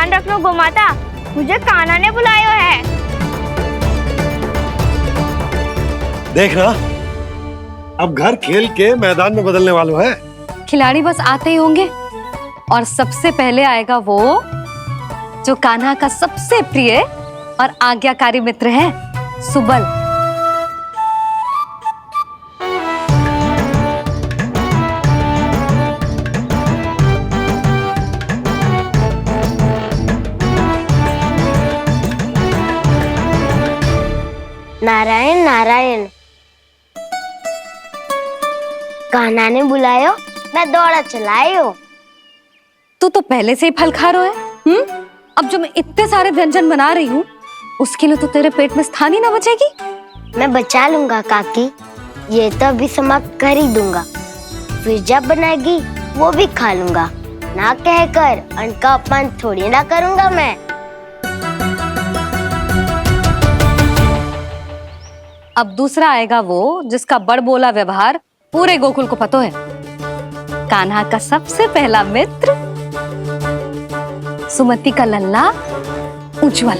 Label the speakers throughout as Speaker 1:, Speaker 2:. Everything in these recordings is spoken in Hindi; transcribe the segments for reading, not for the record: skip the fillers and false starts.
Speaker 1: ध्यान रखना गोमाता, मुझे कान्हा ने बुलाया है।
Speaker 2: देख ना, अब घर खेल के मैदान में बदलने वालों है।
Speaker 3: खिलाड़ी बस आते ही होंगे और सबसे पहले आएगा वो जो कान्हा का सबसे प्रिय और आज्ञाकारी मित्र है, सुबल।
Speaker 1: नारायण नारायण, कान्हा ने बुलायो, मैं दौड़ा चलायो।
Speaker 3: तू तो पहले से ही फल खा रहा है। अब जो मैं इतने सारे व्यंजन बना रही हूँ, उसके लिए तो तेरे पेट में स्थान ही ना बचेगी।
Speaker 1: मैं बचा लूंगा काकी, ये तो अभी समाप्त कर ही दूंगा, फिर जब बनाएगी वो भी खा लूंगा। ना कहकर अन्न का अपमान थोड़ी ना करूंगा मैं।
Speaker 3: अब दूसरा आएगा वो जिसका बड़बोला व्यवहार पूरे गोकुल को पता है, कान्हा का सबसे पहला मित्र, सुमति का लल्ला उज्जवल।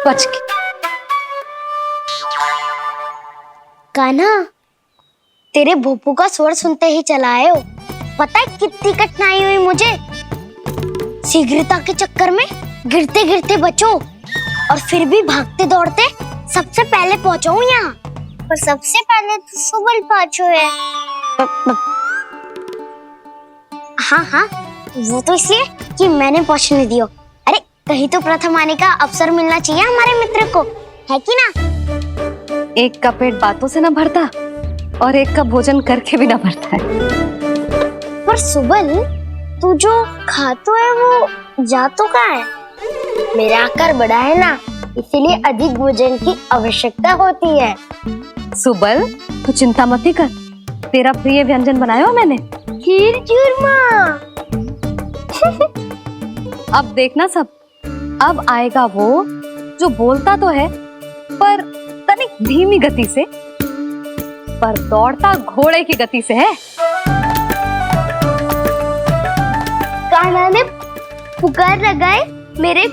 Speaker 3: बच के।
Speaker 1: कान्हा, तेरे भोपू का स्वर सुनते ही चला आए हो। पता है कितनी कठिनाई हुई मुझे, शीघ्रता के चक्कर में गिरते गिरते बचो और फिर भी भागते दौड़ते सबसे पहले पहुंचो यहाँ। पर सबसे पहले तो सुबल पहुंचो है। हाँ हाँ, वो तो इसलिए कि मैंने पहुंचने दियो। अरे कहीं तो प्रथम आने का अवसर मिलना चाहिए हमारे मित्र को, है कि ना?
Speaker 3: एक का पेट बातों से ना भरता और एक का भोजन करके भी ना भरता है।
Speaker 1: पर सुबल, तू जो खातो है वो जातो का है। मेरा आकार बड़ा है ना, इसीलिए अधिक भोजन की आवश्यकता होती है।
Speaker 3: सुबल, तू चिंता मत कर, तेरा प्रिय व्यंजन बनाया हो मैंने,
Speaker 1: खीर चूरमा।
Speaker 3: अब देखना सब, अब आएगा वो जो बोलता तो है पर तनिक धीमी गति से, पर दौड़ता घोड़े की गति से है।
Speaker 1: कान्हा ने पुकार लगाए, मेरे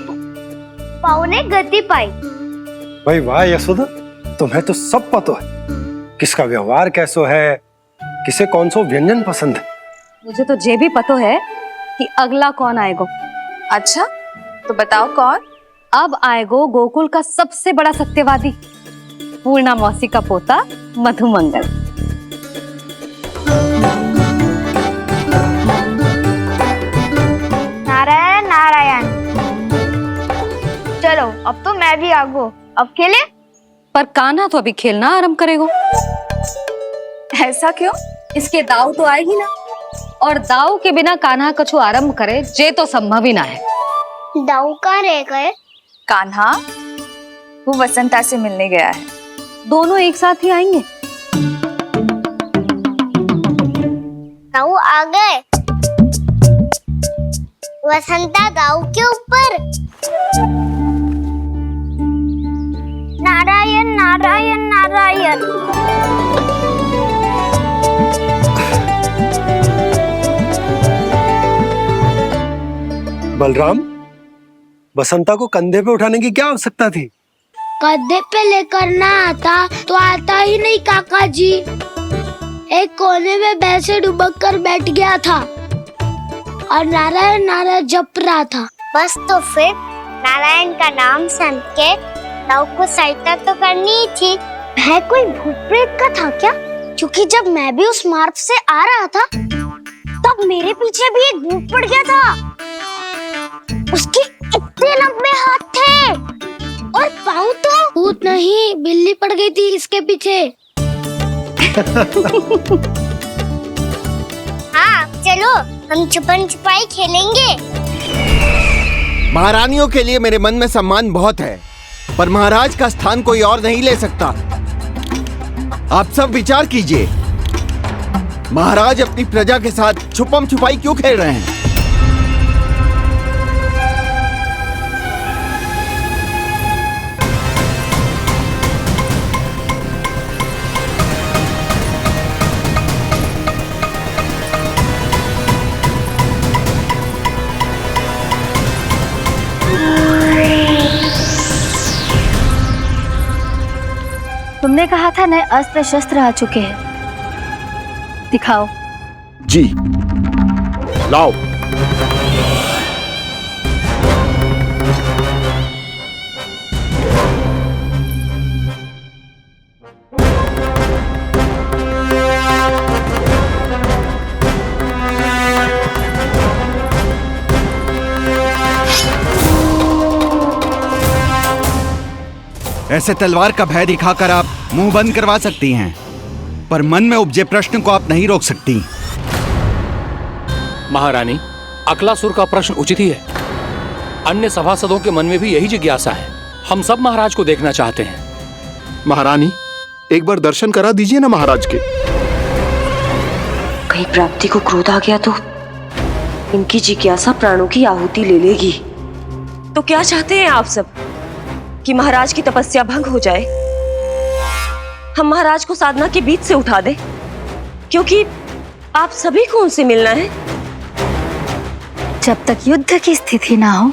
Speaker 1: पाँव ने गति पाई।
Speaker 2: भाई वाह यशोदा, तुम्हें तो सब पता है, किसका व्यवहार कैसो है, किसे कौन सो व्यंजन पसंद है।
Speaker 3: मुझे तो ये भी पता है कि अगला कौन आएगा।
Speaker 4: अच्छा, तो बताओ कौन?
Speaker 3: अब आएगो गोकुल का सबसे बड़ा सत्यवादी, पूर्णा मौसी का पोता मधुमंगल।
Speaker 1: नारायण नारायण। चलो अब तो मैं भी आगो, अब खेले।
Speaker 3: पर कान्हा तो अभी खेलना आरंभ करेगा।
Speaker 4: ऐसा क्यों?
Speaker 3: इसके दाव तो आए ही ना, और दाव के बिना कान्हा कछु आरंभ करे जे तो संभव ही ना है।
Speaker 1: दाऊ कहाँ रह गए?
Speaker 4: कान्हा, वो वसंता से मिलने गया है।
Speaker 3: दोनों एक साथ ही आएंगे।
Speaker 1: दाऊ आ गए। वसंता दाऊ के ऊपर। नारायण नारायण नारायण।
Speaker 2: बलराम, बसंता को कंधे पे उठाने की क्या आवश्यकता थी?
Speaker 1: कंधे पे लेकर ना आता तो आता ही नहीं काका जी। एक कोने में वैसे डुबक कर बैठ गया था और नारायण नारायण जप रहा था। बस तो फिर नारायण का नाम सुन के दाऊ को सहायता तो करनी ही थी। है कोई भूत प्रेत का था क्या? क्योंकि जब मैं भी उस मार्ग से आ रहा था तब मेरे पीछे भी एक भूत पड़ गया था। उसके इतने लंबे हाथ थे और पाँव तो भूत नहीं, बिल्ली पड़ गई थी इसके पीछे। हाँ चलो, हम छुपन छुपाई खेलेंगे।
Speaker 5: महारानियों के लिए मेरे मन में सम्मान बहुत है, पर महाराज का स्थान कोई और नहीं ले सकता। आप सब विचार कीजिए, महाराज अपनी प्रजा के साथ छुपम छुपाई क्यों खेल रहे हैं?
Speaker 3: तुमने कहा था नए अस्त्र शस्त्र आ चुके हैं, दिखाओ।
Speaker 5: जी लाओ। ऐसे तलवार का भय दिखाकर आप मुंह बंद करवा सकती हैं, पर मन में उपजे प्रश्न को आप नहीं रोक सकती।
Speaker 6: महारानी, अकलासुर का प्रश्न उचित ही है। अन्य सभासदों के मन में भी यही जिज्ञासा है। हम सब महाराज को देखना चाहते हैं।
Speaker 7: महारानी, एक बार दर्शन करा दीजिए ना महाराज के।
Speaker 8: कहीं प्राप्ति को क्रोध आ गया तो इनकी जिज्ञासा प्राणों की आहुति ले लेगी। तो क्या चाहते हैं आप सब कि महाराज की तपस्या भंग हो जाए? हम महाराज को साधना के बीच से उठा दें, क्योंकि आप सभी को उनसे मिलना है।
Speaker 3: जब तक युद्ध की स्थिति ना हो,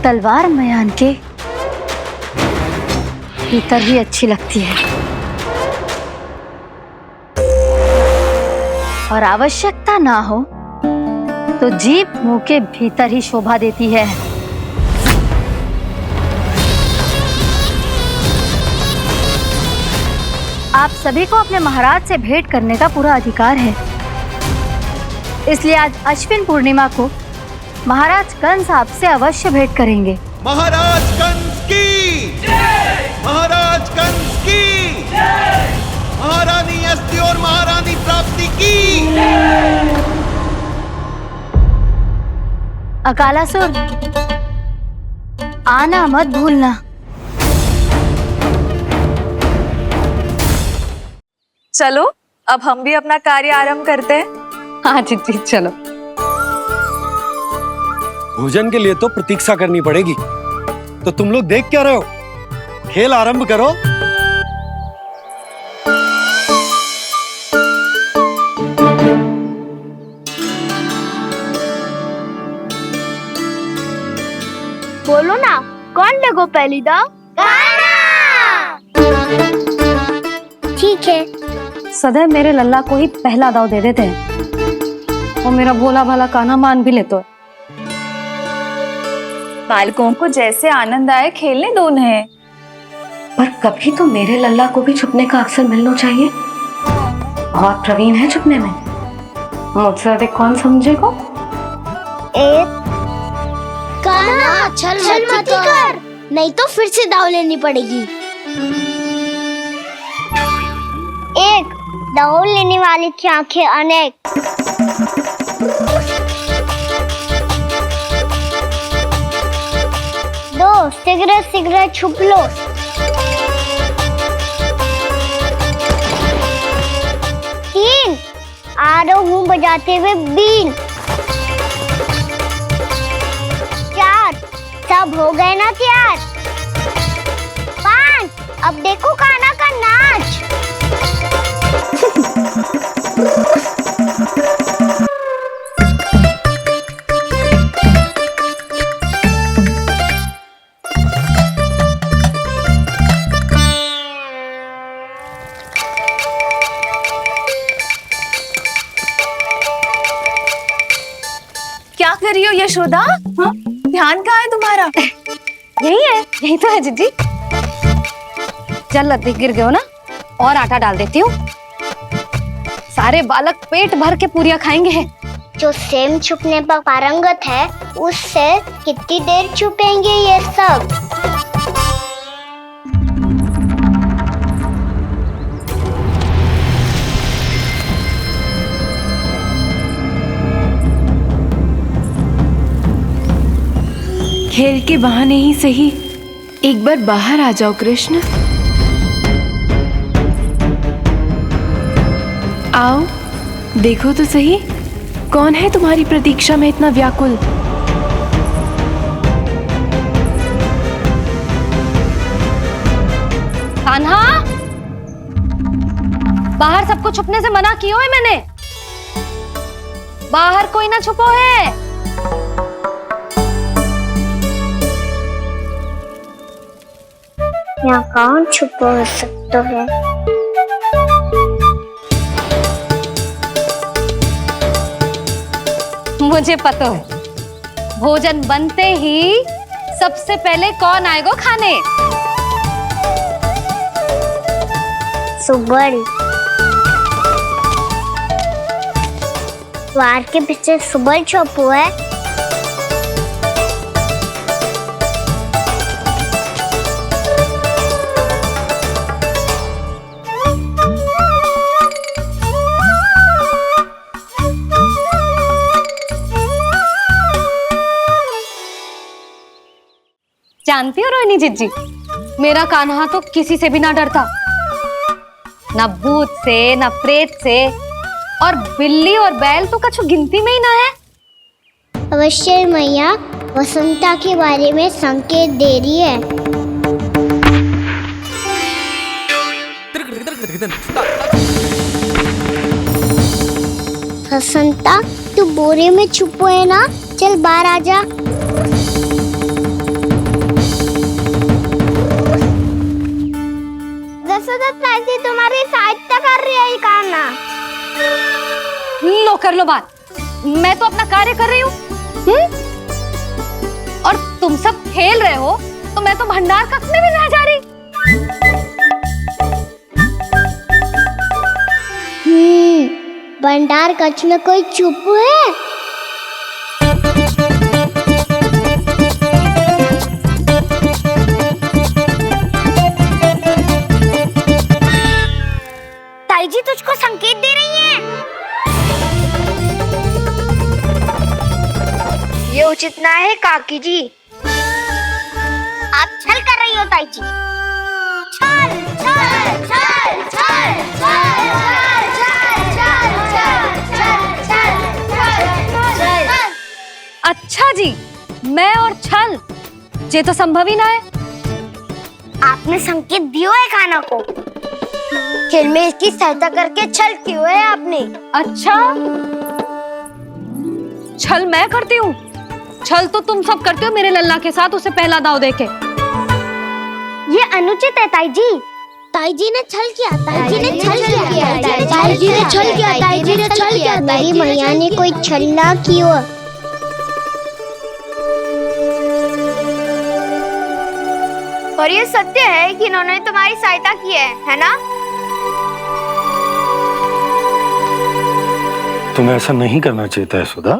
Speaker 3: तलवार मयान के भीतर ही अच्छी लगती है, और आवश्यकता ना हो तो जीभ मुंह के भीतर ही शोभा देती है। आप सभी को अपने महाराज से भेंट करने का पूरा अधिकार है, इसलिए आज अश्विन पूर्णिमा को महाराज कंस आपसे अवश्य भेंट करेंगे।
Speaker 5: महाराज कंस की जय! महाराज कंस की जय! महारानी अस्ति और महारानी प्राप्ति की जय!
Speaker 3: अकालासुर, आना मत भूलना।
Speaker 4: चलो अब हम भी अपना कार्य आरंभ करते हैं।
Speaker 3: हाँ जी चलो।
Speaker 2: भोजन के लिए तो प्रतीक्षा करनी पड़ेगी, तो तुम लोग देख क्या रहे हो? खेल आरंभ करो।
Speaker 1: बोलो ना, कौन लगो पहली दाव? ठीक है।
Speaker 3: सदैव मेरे लल्ला को ही पहला दाव दे देते हैं, और मेरा भोला भाला कान्हा मान भी लेते हैं।
Speaker 4: बालकों को जैसे आनंद आए खेलने दो उन्हें।
Speaker 8: पर कभी तो मेरे लल्ला को भी छुपने का अवसर मिलना चाहिए। बहुत प्रवीण है छुपने में, मुझसे अधिक कौन समझेगा?
Speaker 1: कान्हा, छल मत कर, नहीं तो फिर से दाव लेनी पड़ेगी। एक दाव लेने वाली की आंखें अनेक। दो, शीघ्र शीघ्र छुप लो। तीन, आ रहा हूँ बजाते हुए बीन। चार, सब हो गए ना तैयार? पांच, अब देखो कान्हा का नाच।
Speaker 4: क्या कर रही हो यशोदा? हाँ? ध्यान कहाँ है तुम्हारा?
Speaker 3: यही है, यही तो है जीजी। चल लद्दी गिर गए हो ना, और आटा डाल देती हूँ। सारे बालक पेट भर के पूरियां खाएंगे।
Speaker 1: जो सेम छुपने पर पारंगत है, उससे कितनी देर छुपेंगे ये सब?
Speaker 9: खेल के बहाने ही सही एक बार बाहर आ जाओ कृष्ण। आओ देखो तो सही, कौन है तुम्हारी प्रतीक्षा में इतना व्याकुल?
Speaker 3: कान्हा, बाहर सबको छुपने से मना किया है मैंने। बाहर कोई ना छुपो है।
Speaker 1: यहाँ कौन छुपा हो सकता है?
Speaker 3: मुझे पता है, भोजन बनते ही सबसे पहले कौन आएगा खाने?
Speaker 1: सुबल। द्वार के पीछे सुबल छुपा है।
Speaker 3: जानती हो रोहिणी जीजी, मेरा कान्हा तो किसी से भी ना डरता, ना भूत से ना प्रेत से, और बिल्ली और बैल तो कछु गिनती में ही ना है।
Speaker 1: अवश्य मैया वसंता के बारे में संकेत दे रही है। वसंता, तू बोरे में छुपो है ना? चल बाहर आ जा। ताई तुम्हारी सहायता कर रही है कान्हा।
Speaker 3: लो कर लो बात, मैं तो अपना कार्य कर रही हूँ। और तुम सब खेल रहे हो तो मैं तो भंडार कक्ष में भी रह जा रही।
Speaker 1: भंडार कक्ष में कोई छुप है? ताई जी तुझको संकेत दे रही हैं। ये उचित ना है काकी जी। आप छल कर रही हो ताई जी। छल छल छल छल छल
Speaker 3: अच्छा जी, मैं और छल, ये तो संभव ही ना है।
Speaker 1: आपने संकेत दिया है खाना को, खेल में इसकी सहायता करके छल क्यों है आपने?
Speaker 3: अच्छा, छल मैं करती हूँ? छल तो तुम सब करते हो मेरे लल्ला के साथ, उसे पहला दाव देके।
Speaker 1: ये अनुचित है ताई जी। ताई जी ने छल किया, ताई जी ने छल किया, ताई जी ने छल किया, ताई जी ने छल किया। मेरी मैया ने कोई छल ना किया।
Speaker 4: और ये सत्य है कि इन्होंने तुम्हारी सहायता की है ना?
Speaker 2: तुम्हें ऐसा नहीं करना चाहिए था यशोदा।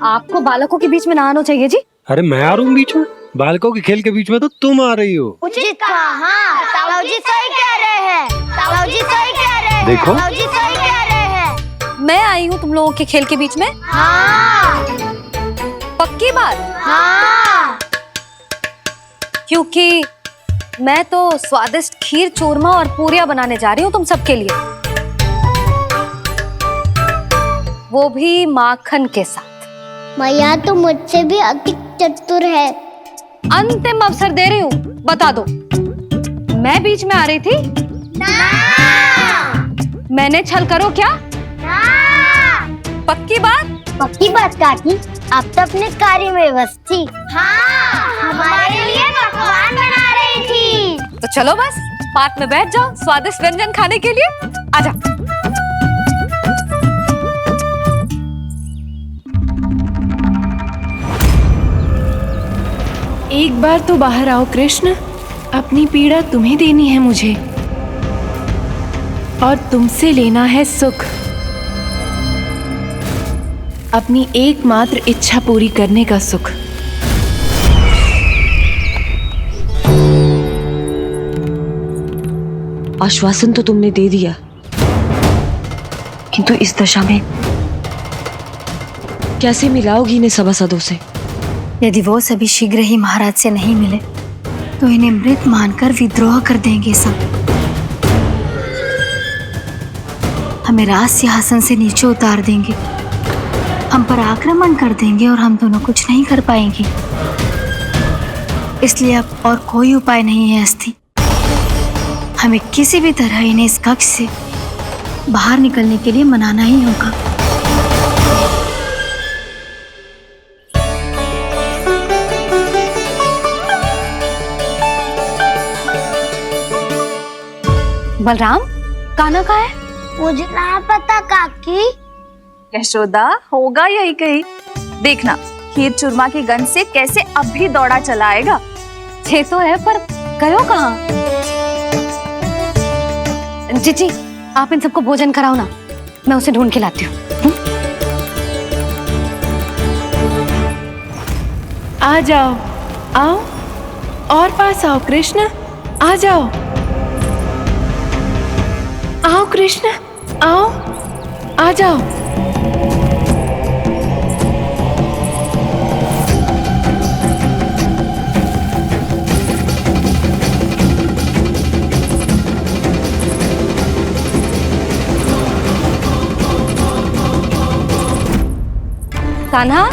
Speaker 3: आपको बालकों के बीच में ना आना चाहिए जी।
Speaker 2: अरे मैं आ रहा हूँ बीच में? बालकों के खेल के बीच में तो तुम आ रही हो।
Speaker 1: उचित कहा। हाँ, ताऊ जी सही कह रहे हैं। ताऊ जी सही कह रहे हैं।
Speaker 2: देखो,
Speaker 1: ताऊ जी सही कह रहे हैं।
Speaker 3: मैं आई हूँ तुम लोगों के खेल के बीच में।
Speaker 1: हाँ।
Speaker 3: पक्की बात?
Speaker 1: हाँ।
Speaker 3: क्योंकि मैं तो स्वादिष्ट खीर, चूरमा और पूरियां बनाने जा रही हूँ तुम सबके लिए, वो भी माखन के साथ।
Speaker 1: मैया तो मुझसे भी अधिक चतुर है।
Speaker 3: अंतिम अवसर दे रही हूँ, बता दो, मैं बीच में आ रही थी?
Speaker 1: ना।
Speaker 3: मैंने छल करो क्या?
Speaker 1: ना।
Speaker 3: पक्की बात?
Speaker 1: पक्की बात काकी, आप तो अपने कार्य में व्यस्त थी। हाँ, हमारे लिए पकवान बना रही थी।
Speaker 3: तो चलो बस पात में बैठ जाओ स्वादिष्ट व्यंजन खाने के लिए। आजा।
Speaker 9: एक बार तो बाहर आओ कृष्ण, अपनी पीड़ा तुम्हें देनी है मुझे, और तुमसे लेना है सुख। अपनी एकमात्र इच्छा पूरी करने का सुख।
Speaker 8: आश्वासन तो तुमने दे दिया, किंतु इस दशा में कैसे मिलाओगी इन्हें सभासदों से?
Speaker 10: यदि वो सभी शीघ्र ही महाराज से नहीं मिले तो इन्हें मृत मानकर विद्रोह कर देंगे सब। हमें राज सिंहासन से नीचे उतार देंगे, हम पर आक्रमण कर देंगे और हम दोनों कुछ नहीं कर पाएंगे। इसलिए अब और कोई उपाय नहीं है अस्थि। हमें किसी भी तरह इन्हें इस कक्ष से बाहर निकलने के लिए मनाना ही होगा।
Speaker 3: बलराम, कान्हा कहाँ है?
Speaker 1: मुझे ना पता काकी।
Speaker 4: यशोदा, होगा यही कहीं। देखना खीर चूरमा की गंध से कैसे अब भी दौड़ा चला आएगा।
Speaker 3: छे तो है, पर गयो कहाँ? जीजी, आप इन सबको भोजन कराओ ना, मैं उसे ढूंढ के लाती हूँ।
Speaker 9: आ जाओ, आओ और पास आओ कृष्ण, आ जाओ। आओ कृष्ण, आओ, आ जाओ।
Speaker 3: कान्हा,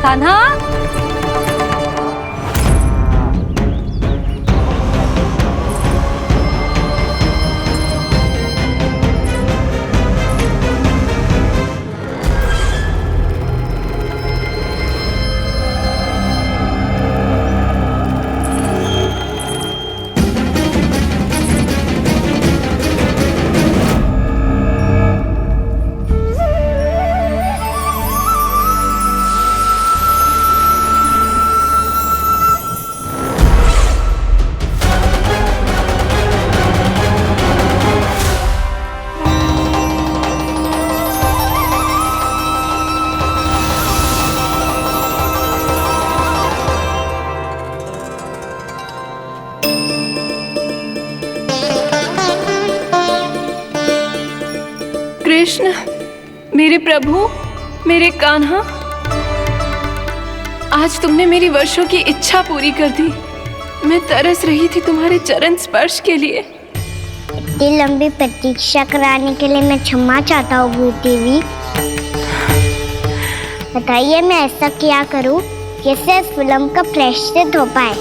Speaker 3: कान्हा,
Speaker 9: कृष्ण, मेरे प्रभु, मेरे कान्हा, आज तुमने मेरी वर्षों की इच्छा पूरी कर दी। मैं तरस रही थी तुम्हारे चरण स्पर्श के लिए।
Speaker 1: इतनी लंबी प्रतीक्षा कराने के लिए मैं क्षमा चाहता हूँ भूत देवी। बताइए मैं ऐसा क्या करूँ जिससे इस फिल्म का प्रायश्चित हो पाए।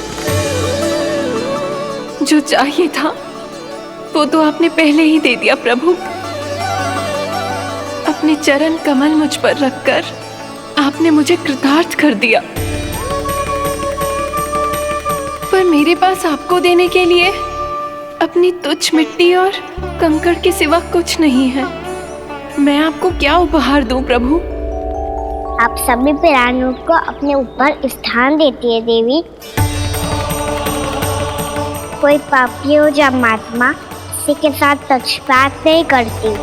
Speaker 9: जो चाहिए था वो तो आपने पहले ही दे दिया प्रभु। अपने चरण कमल मुझ पर रखकर आपने मुझे कृतार्थ कर दिया। पर मेरे पास आपको देने के लिए अपनी तुच्छ मिट्टी और कंकड़ के सिवा कुछ नहीं है। मैं आपको क्या उपहार दूं प्रभु?
Speaker 1: आप सभी प्राणियों को अपने ऊपर स्थान देती है देवी। कोई पापी हो या महात्मा किसी के साथ पक्षपात नहीं करती,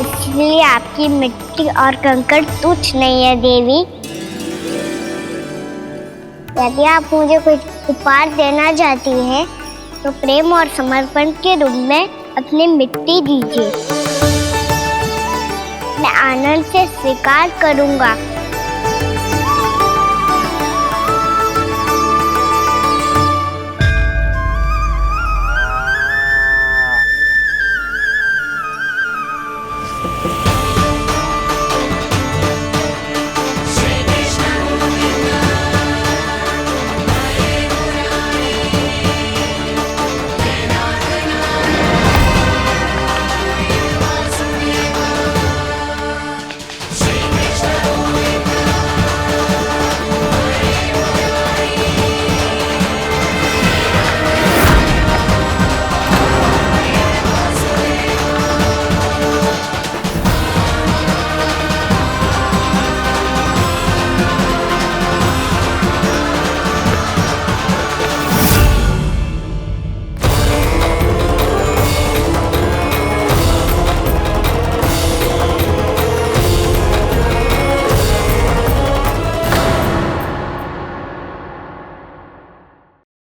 Speaker 1: इसलिए आपकी मिट्टी और कंकड़ तुच्छ नहीं है देवी। यदि आप मुझे कोई उपहार देना चाहती हैं तो प्रेम और समर्पण के रूप में अपनी मिट्टी दीजिए। मैं आनंद से स्वीकार करूंगा।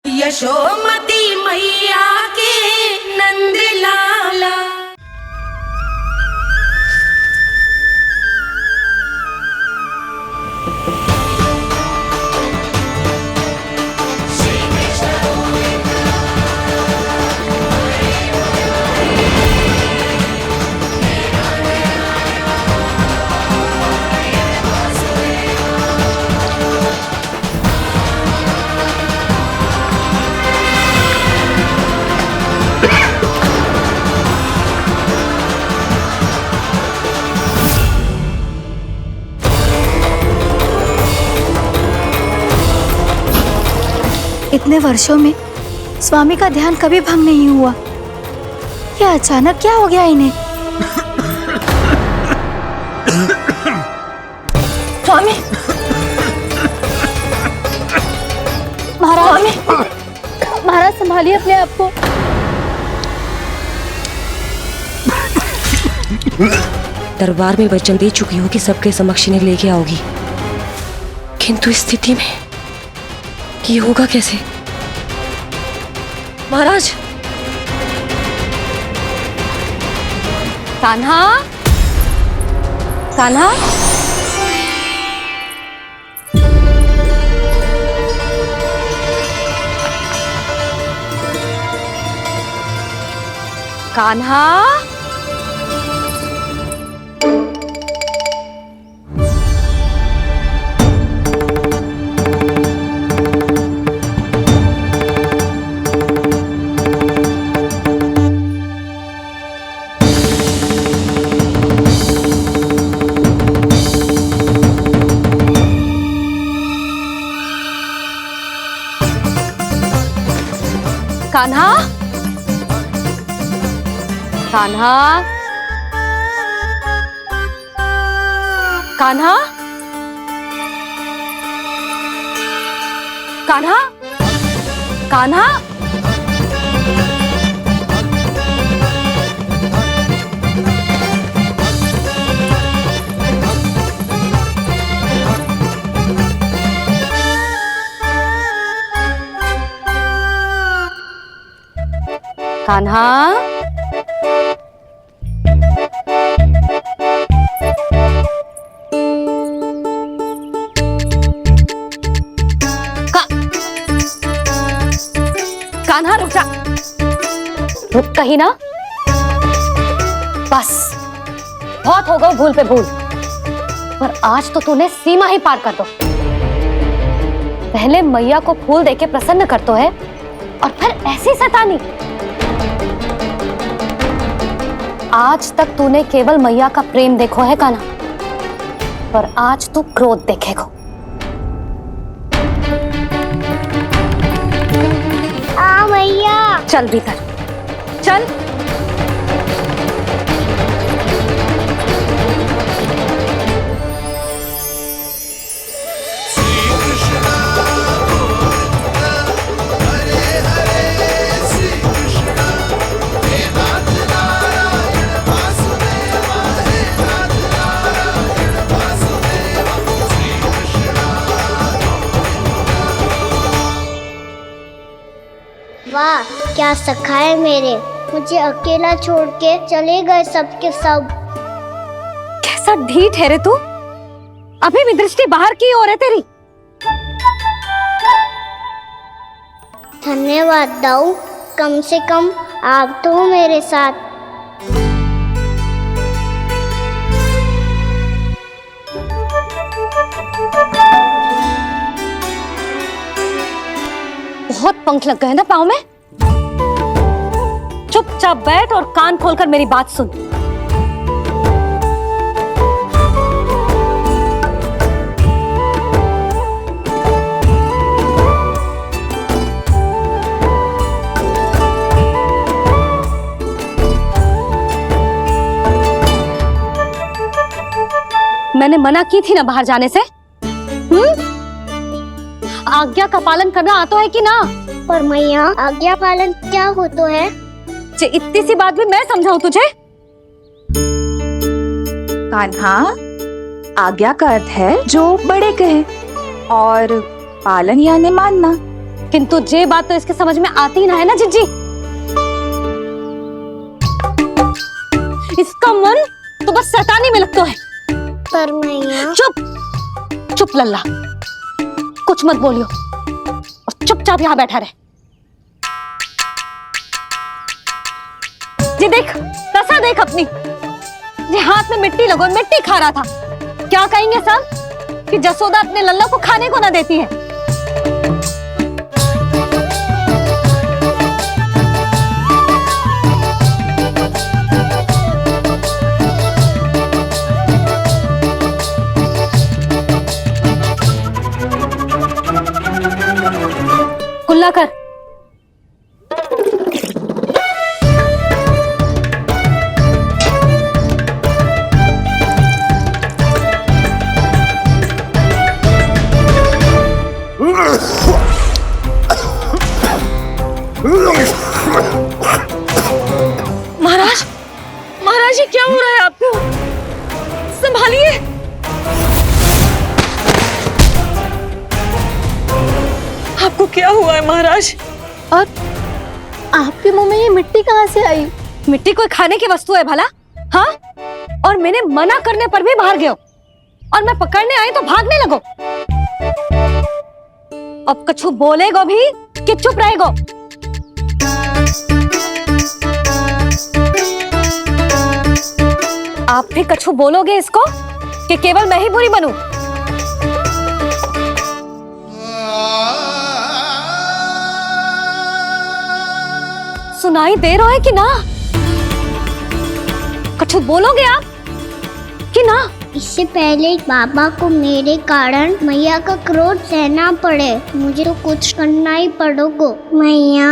Speaker 11: यशोमती मैया के नंद लाला।
Speaker 10: इतने वर्षों में स्वामी का ध्यान कभी भंग नहीं हुआ। ये अचानक क्या हो गया इन्हें?
Speaker 9: स्वामी,
Speaker 10: महाराज, महाराज संभालिए अपने आप को।
Speaker 8: दरबार में वचन दे चुकी हो कि सबके समक्ष इन्हें लेके आओगी, किंतु इस स्थिति में ये होगा कैसे? महाराज,
Speaker 3: कान्हा, कान्हा, कान्हा, कान्हा, कान्हा, कान्हा, कान्हा, कान्हा, कान्हा, कान्हा रुक जा, रुक कहीं ना। बस बहुत हो गया भूल पे भूल, पर आज तो तूने सीमा ही पार कर दो। पहले मैया को फूल देके प्रसन्न कर तो है, और फिर ऐसी सतानी। आज तक तूने केवल मैया का प्रेम देखो है कान्हा, पर आज तू क्रोध देखेगा।
Speaker 1: मैया,
Speaker 3: चल भीतर चल।
Speaker 1: वाह, क्या सखा है मेरे, मुझे अकेला छोड़ के चले गए सबके सब।
Speaker 3: कैसा ढीठ है रे तू, अभी भी दृष्टि बाहर की ओर है तेरी।
Speaker 1: धन्यवाद दाऊ, कम से कम आप तो हो मेरे साथ।
Speaker 3: बहुत पंख लग गए ना पाँव में। चुपचाप बैठ और कान खोलकर मेरी बात सुन। मैंने मना की थी ना बाहर जाने से। आज्ञा का पालन करना आता है कि ना?
Speaker 1: पर मैया, आज्ञा पालन क्या हो तो है?
Speaker 3: इतनी सी बात भी मैं समझाऊं तुझे?
Speaker 4: कान्हा, आज्ञा का अर्थ है जो बड़े कहे, और पालन यानी मानना।
Speaker 3: किंतु ये बात तो इसके समझ में आती ही ना है ना जिज्जी। इसका मन तो बस शैतानी में लगता है।
Speaker 1: पर मैया।
Speaker 3: चुप चुप लल्ला, कुछ मत बोलियो और चुपचाप यहाँ बैठा रहे। जी देख, दशा देख अपनी। ये हाथ में मिट्टी लगो, मिट्टी खा रहा था। क्या कहेंगे सब कि जसोदा अपने लल्ला को खाने को ना देती है। हल्ला कर।
Speaker 4: महाराज, महाराज ये क्या हो रहा है आपको? संभालिए। आपको क्या हुआ है महाराज?
Speaker 3: और आपके मुंह में ये मिट्टी कहाँ से आई? मिट्टी कोई खाने की वस्तु है भला? हाँ, और मैंने मना करने पर भी बाहर गए हो, और मैं पकड़ने आई तो भागने लगो। अब कछु बोलेगो भी कि चुप रहेगो? आप भी कछु बोलोगे इसको कि केवल मैं ही बुरी बनूं? सुनाई दे रहा है कि ना? कछु बोलोगे आप कि ना?
Speaker 1: इससे पहले बाबा को मेरे कारण मैया का क्रोध सहना पड़े, मुझे तो कुछ करना ही पड़ेगा। मैया,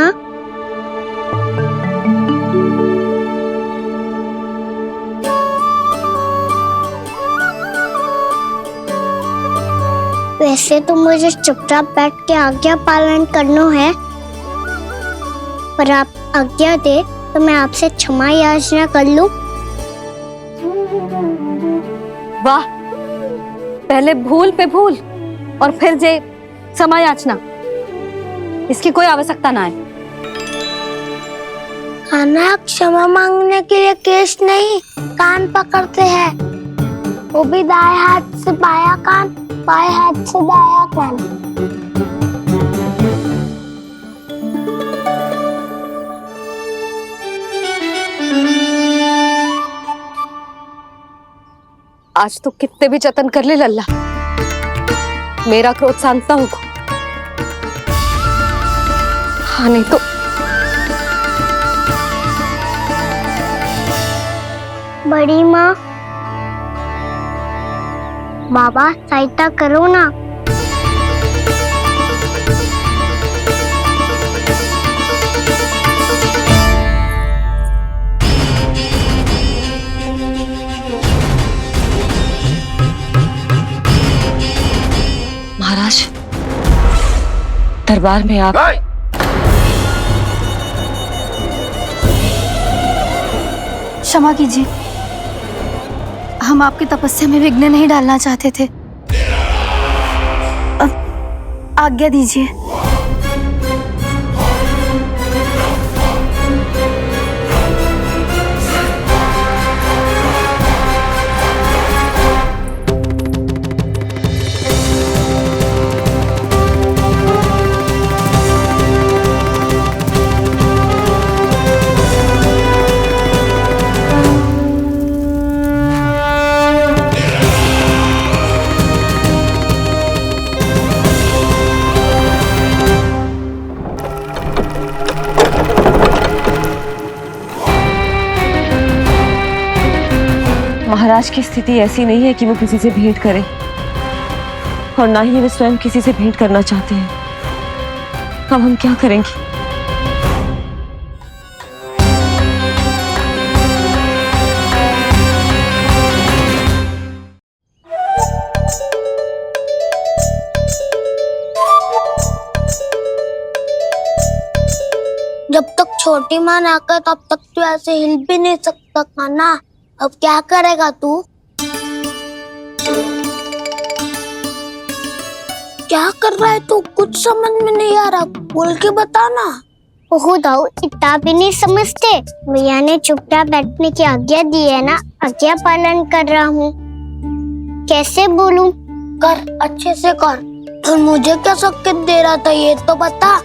Speaker 1: वैसे तो मुझे चुपचाप बैठ के आज्ञा पालन करना है, पर आप आज्ञा दे तो मैं आपसे क्षमा याचना कर लूं।
Speaker 3: वाह, पहले भूल पे भूल और फिर जे क्षमा याचना, इसकी कोई आवश्यकता ना है।
Speaker 1: खाना क्षमा मांगने के लिए केस नहीं, कान पकड़ते हैं, वो भी दाएं हाथ से बायां कान, बाएं हाथ से दायां कान।
Speaker 3: आज तो कितने भी जतन कर ले लल्ला, मेरा क्रोध शांत ना होगा। हाँ नहीं तो
Speaker 1: बड़ी माँ, बाबा सहायता करो ना।
Speaker 8: महाराज, दरबार में आप
Speaker 10: क्षमा कीजिए, हम आपकी तपस्या में विघ्न नहीं डालना चाहते थे। आज्ञा दीजिए।
Speaker 8: महाराज की स्थिति ऐसी नहीं है कि वो किसी से भेंट करें, और ना ही वे स्वयं किसी से भेंट करना चाहते हैं। अब हम क्या करेंगे?
Speaker 1: जब तक छोटी माँ ना कर तब तक तू ऐसे हिल भी नहीं सकता था ना। अब क्या करेगा तू? क्या कर रहा है तू? कुछ समझ में नहीं आ रहा, बोल के बता ना। ओहो दाऊ, इतना भी नहीं समझते। भैया ने चुपचाप बैठने की आज्ञा दी है ना, आज्ञा पालन कर रहा हूँ। कैसे बोलूं? कर, अच्छे से कर। और मुझे क्या संकेत दे रहा था ये तो बता।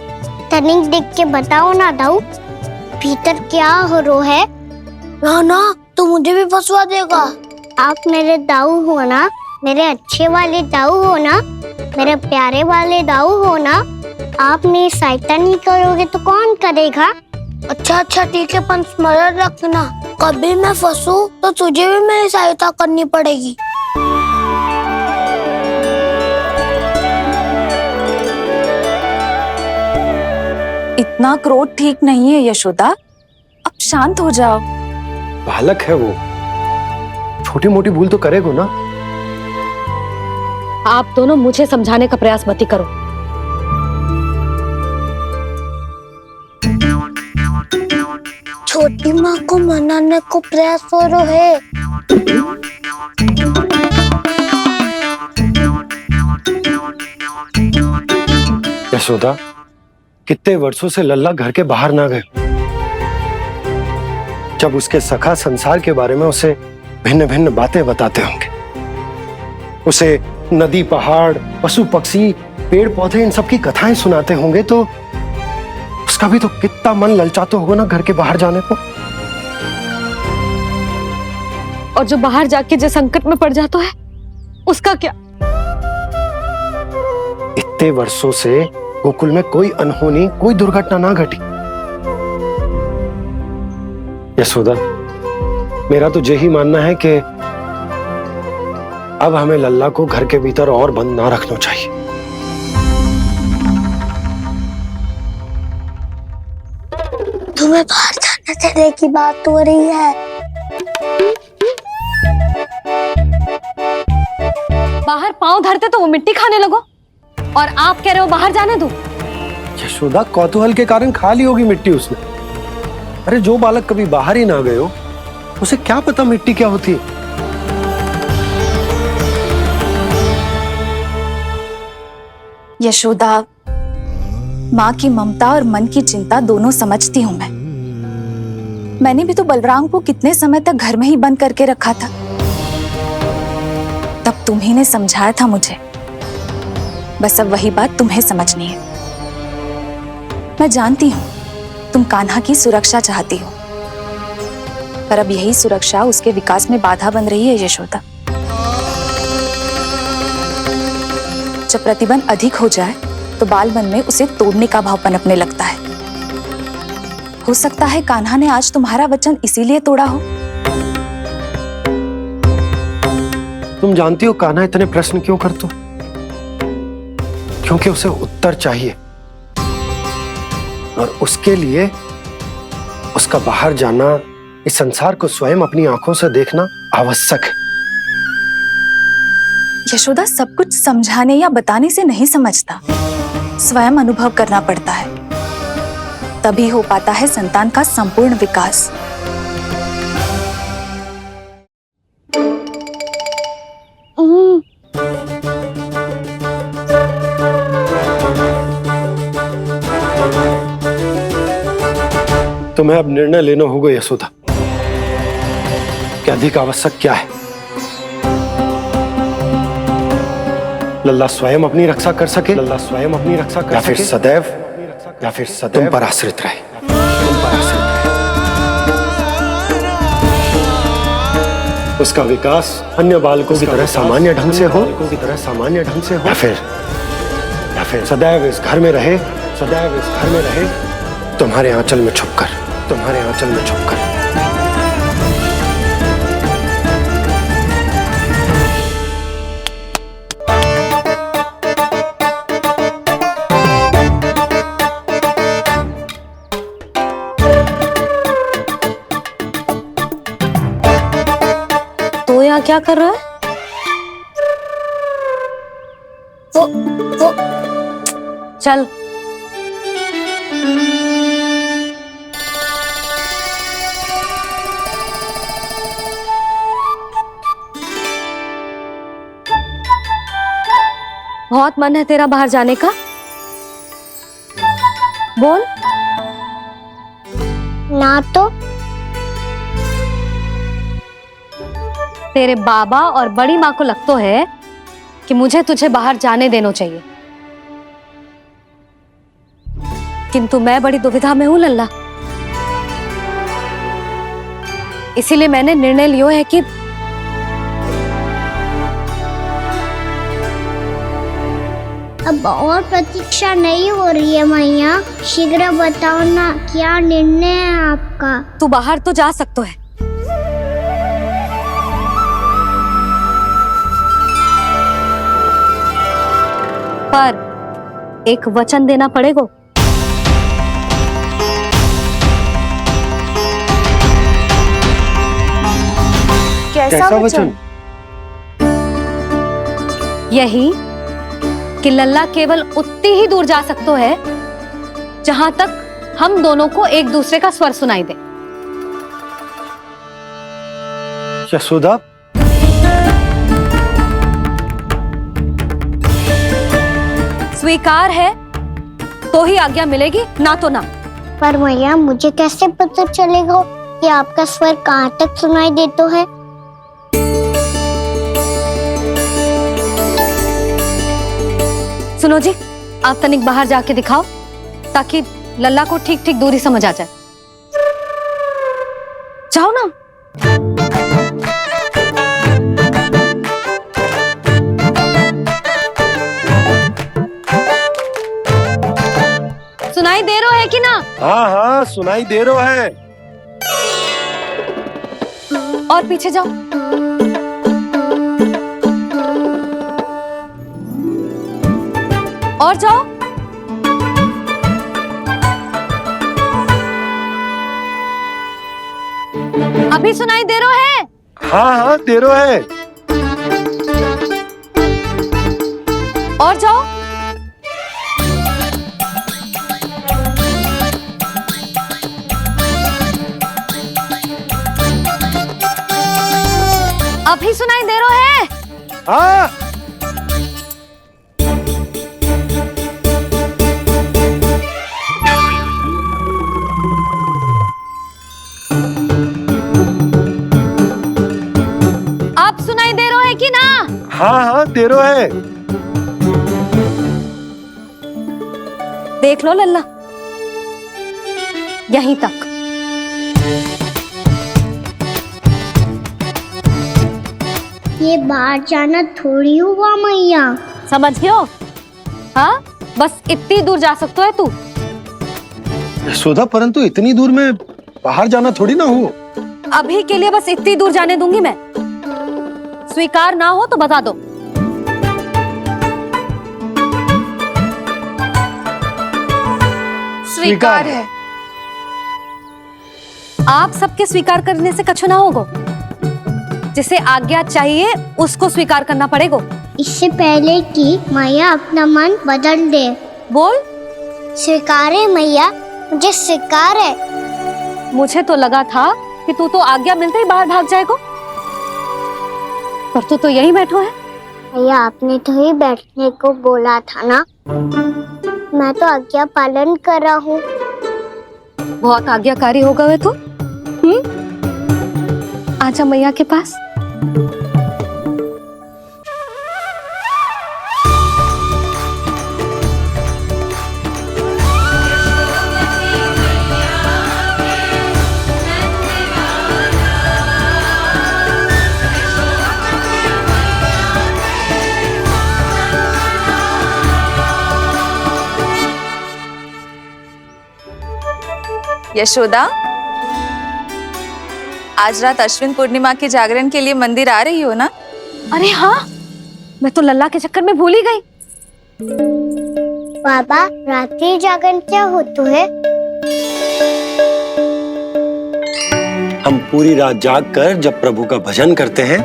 Speaker 1: तनिक देख के बताओ ना दाऊ, भीतर क्या हो रहा है? ना ना, तू मुझे भी फंसवा देगा। आप मेरे दाऊ हो ना, मेरे अच्छे वाले दाऊ हो ना, मेरे प्यारे वाले दाऊ हो ना। आप मेरी सहायता नहीं करोगे तो कौन करेगा? अच्छा अच्छा ठीक है, पर स्मरण रखना, कभी मैं फंसू तो तुझे भी मेरी सहायता करनी पड़ेगी।
Speaker 4: इतना क्रोध ठीक नहीं है यशोदा, अब शांत हो जाओ।
Speaker 2: बालक है वो, छोटी मोटी भूल तो करेगा ना।
Speaker 3: आप दोनों मुझे समझाने का प्रयास मत ही करो।
Speaker 1: छोटी माँ को मनाने को प्रयास हो रहा है।
Speaker 2: यशोदा, कितने वर्षों से लल्ला घर के बाहर ना गए। जब उसके सखा संसार के बारे में उसे भिन्न भिन्न बातें बताते होंगे, उसे नदी पहाड़ पशु पक्षी पेड़ पौधे इन सब की कथाएं सुनाते होंगे, तो उसका भी तो कितना मन ललचाता होगा ना घर के बाहर जाने को।
Speaker 3: और जो बाहर जाके जो संकट में पड़ जाता है उसका क्या?
Speaker 2: इतने वर्षों से गोकुल में कोई अनहोनी कोई दुर्घटना ना घटी। यशोदा, मेरा तो यही मानना है कि अब हमें लल्ला को घर के भीतर और बंद ना रखना चाहिए।
Speaker 1: तुम्हें बाहर जाने देने की बात हो रही है।
Speaker 3: बाहर पांव धरते तो वो मिट्टी खाने लगो, और आप कह रहे हो बाहर जाने दो।
Speaker 2: यशोदा, कौतूहल के कारण खा ली होगी मिट्टी उसने। अरे जो बालक कभी बाहर ही ना गए हो, उसे क्या पता मिट्टी क्या होती है।
Speaker 4: यशोदा, माँ की ममता और मन की चिंता दोनों समझती हूँ मैं। मैंने भी तो बलराम को कितने समय तक घर में ही बंद करके रखा था। तब तुम्ही ने समझाया था मुझे। बस अब वही बात तुम्हें समझनी है। मैं जानती हूँ तुम कान्हा की सुरक्षा चाहती हो, पर अब यही सुरक्षा उसके विकास में बाधा बन रही है यशोदा। जब प्रतिबंध अधिक हो जाए तो बाल मन में उसे तोड़ने का भाव पनपने लगता है। हो सकता है कान्हा ने आज तुम्हारा वचन इसीलिए तोड़ा हो।
Speaker 2: तुम जानती हो कान्हा इतने प्रश्न क्यों करते हो? क्योंकि उसे उत्तर चाहिए, और उसके लिए उसका बाहर जाना, इस संसार को स्वयं अपनी आंखों से देखना आवश्यक है।
Speaker 4: यशोदा, सब कुछ समझाने या बताने से नहीं समझता, स्वयं अनुभव करना पड़ता है, तभी हो पाता है संतान का संपूर्ण विकास।
Speaker 2: तुम्हें अब निर्णय लेना होगा यशोदा कि अधिक आवश्यक क्या है। लल्ला स्वयं अपनी रक्षा कर सके, लल्ला स्वयं अपनी रक्षा कर सके, या फिर सदैव तुम पर आश्रित रहे। उसका विकास अन्य बालकों की तरह सामान्य ढंग से हो, या फिर सदैव इस घर में रहे, तुम्हारे आंचल में छुपकर।
Speaker 3: तो यहाँ क्या कर रहा है? वो चल। बहुत मन है तेरा बाहर जाने का, बोल।
Speaker 1: ना तो
Speaker 3: तेरे बाबा और बड़ी माँ को लगता है कि मुझे तुझे बाहर जाने देना चाहिए, किंतु मैं बड़ी दुविधा में हूं लल्ला। इसीलिए मैंने निर्णय लिया है कि
Speaker 1: अब और प्रतीक्षा नहीं हो रही है मैया, शीघ्र बताओ ना क्या निर्णय है आपका।
Speaker 3: तू बाहर तो जा सकता है, पर एक वचन देना पड़ेगा।
Speaker 2: कैसा वचन?
Speaker 3: यही कि लल्ला केवल उतनी ही दूर जा सकते है जहां तक हम दोनों को एक दूसरे का स्वर सुनाई दे।
Speaker 2: यशोदा,
Speaker 3: स्वीकार है तो ही आज्ञा मिलेगी, ना तो ना।
Speaker 1: पर मैया मुझे कैसे पता चलेगा कि आपका स्वर कहाँ तक सुनाई देता है?
Speaker 3: सुनो जी, आप तनिक बाहर जाके दिखाओ ताकि लल्ला को ठीक ठीक दूरी समझ आ जाए। जाओ ना। सुनाई दे रहा है कि ना?
Speaker 2: हाँ हाँ सुनाई दे रहा है।
Speaker 3: और पीछे जाओ। और जाओ। अभी सुनाई दे रहा है?
Speaker 2: हाँ हाँ दे रहा है।
Speaker 3: और जाओ। अभी सुनाई दे रहा है?
Speaker 2: हाँ।
Speaker 3: आप सुनाई दे रहा है कि ना?
Speaker 2: हाँ हाँ दे रहा है।
Speaker 3: देख लो लल्ला, यहीं तक।
Speaker 1: ये बाहर जाना थोड़ी हुआ मैया।
Speaker 3: समझ गयो? हाँ, बस इतनी दूर जा सकते है तू।
Speaker 2: यशोदा, परंतु इतनी दूर में बाहर जाना थोड़ी ना हो।
Speaker 3: अभी के लिए बस इतनी दूर जाने दूंगी मैं। स्वीकार ना हो तो बता दो।
Speaker 4: स्वीकार है।
Speaker 3: आप सबके स्वीकार करने से कछु ना होगो। जिसे आज्ञा चाहिए उसको स्वीकार करना पड़ेगा।
Speaker 1: इससे पहले कि मैया अपना मन बदल दे।
Speaker 3: बोल।
Speaker 1: स्वीकार है मैया, मुझे स्वीकार है।
Speaker 3: मुझे तो लगा था कि तू तो आज्ञा मिलते ही बाहर भाग जाएगा, पर तू तो यही बैठो है।
Speaker 1: मैया आपने तो ही बैठने को बोला था ना, मैं तो आज्ञा पालन कर रहा हूँ।
Speaker 3: बहुत आज्ञाकारी होगा वे तू। आजा मैया के पास।
Speaker 4: यशोदा, आज रात अश्विन पूर्णिमा के जागरण के लिए मंदिर आ रही हो ना?
Speaker 3: अरे हाँ, मैं तो लल्ला के चक्कर में भूल ही गई।
Speaker 1: बाबा, रात्रि जागरण क्या होता है?
Speaker 2: हम पूरी रात जाग कर जब प्रभु का भजन करते हैं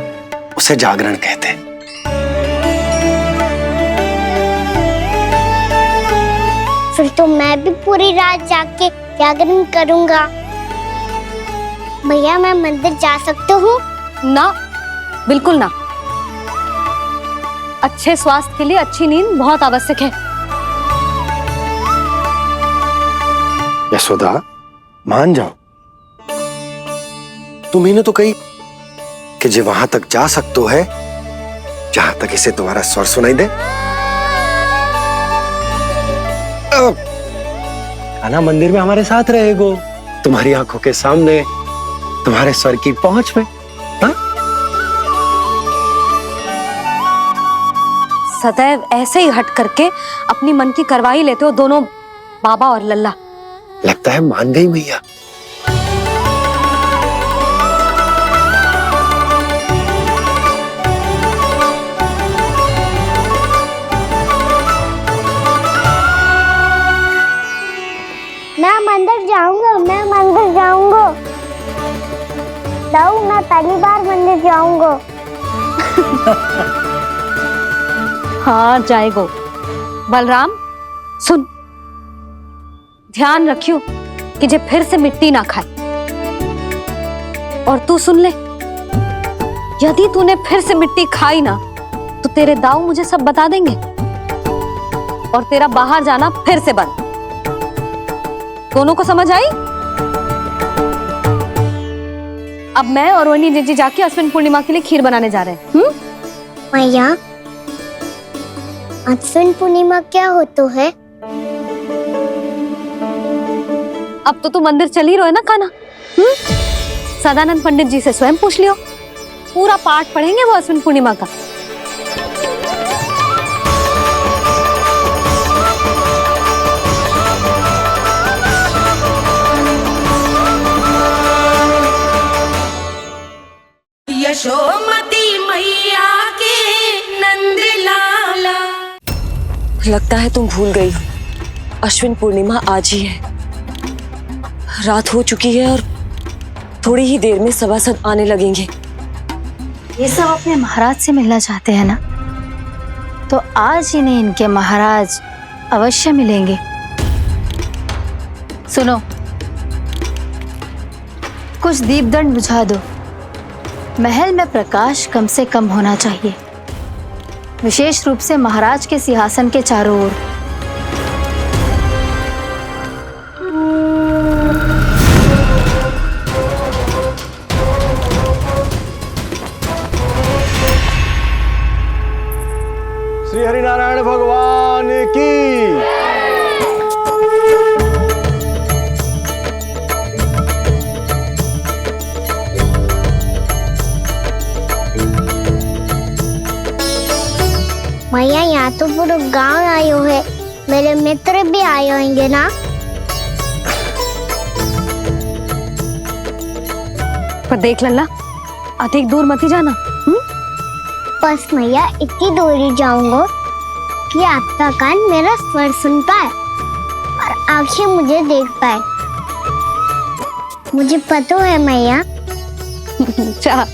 Speaker 2: उसे जागरण कहते हैं।
Speaker 1: फिर तो मैं भी पूरी रात जाग के जागरण करूंगा। भैया, मैं मंदिर जा सकता हूँ?
Speaker 3: ना, बिल्कुल ना। अच्छे स्वास्थ्य के लिए अच्छी नींद बहुत आवश्यक है।
Speaker 2: यशोदा, मान जाओ। तुम्ही ने तो कही कि जे वहां तक जा सकते है जहां तक इसे तुम्हारा स्वर सुनाई दे। कान्हा मंदिर में हमारे साथ रहेगो, तुम्हारी आंखों के सामने, तुम्हारे स्वर की पहुंच में। हा?
Speaker 3: सदैव ऐसे ही हट करके अपनी मन की करवाई लेते हो दोनों बाबा और लल्ला।
Speaker 2: लगता है मान गई मैया।
Speaker 1: मैं मंदिर जाऊंगा, मैं मंदिर जाऊंगा। बताऊं, मैं पहली बार मंदिर जाऊंगा।
Speaker 3: हाँ जाएगो। बलराम सुन, ध्यान रखियो कि जे फिर से मिट्टी ना खाए। और तू सुन ले, यदि तूने फिर से मिट्टी खाई ना तो तेरे दाऊ मुझे सब बता देंगे और तेरा बाहर जाना फिर से बंद। दोनों को समझ आई? अब मैं और रोहिणी जीजी जाके अश्विन पूर्णिमा के लिए खीर बनाने जा रहे हैं।
Speaker 1: मैया, अश्विन पूर्णिमा क्या होता है?
Speaker 3: अब तो तू मंदिर चल ही रहो है ना कान्हा। सदानंद पंडित जी से स्वयं पूछ लियो, पूरा पाठ पढ़ेंगे वो अश्विन पूर्णिमा का।
Speaker 11: यशोमती मैया के नंद लाला।
Speaker 8: लगता है तुम भूल गई हो, अश्विन पूर्णिमा आज ही है। रात हो चुकी है और थोड़ी ही देर में सभासद आने लगेंगे।
Speaker 10: ये सब अपने महाराज से मिलना चाहते हैं ना, तो आज ही नहीं इनके महाराज अवश्य मिलेंगे। सुनो, कुछ दीपदंड बुझा दो। महल में प्रकाश कम से कम होना चाहिए, विशेष रूप से महाराज के सिंहासन के चारों ओर।
Speaker 5: श्री हरिनारायण भगवान की।
Speaker 1: मैया, यहाँ तो पूरा गांव आयो है, मेरे मित्र भी आए होंगे ना?
Speaker 3: पर देख लल्ला, अधिक दूर मत ही जाना।
Speaker 1: बस मैया, इतनी दूर ही जाऊंगा कि आपका कान मेरा स्वर सुन पाए और आंखें मुझे देख पाए। मुझे पता है मैया।
Speaker 3: चाह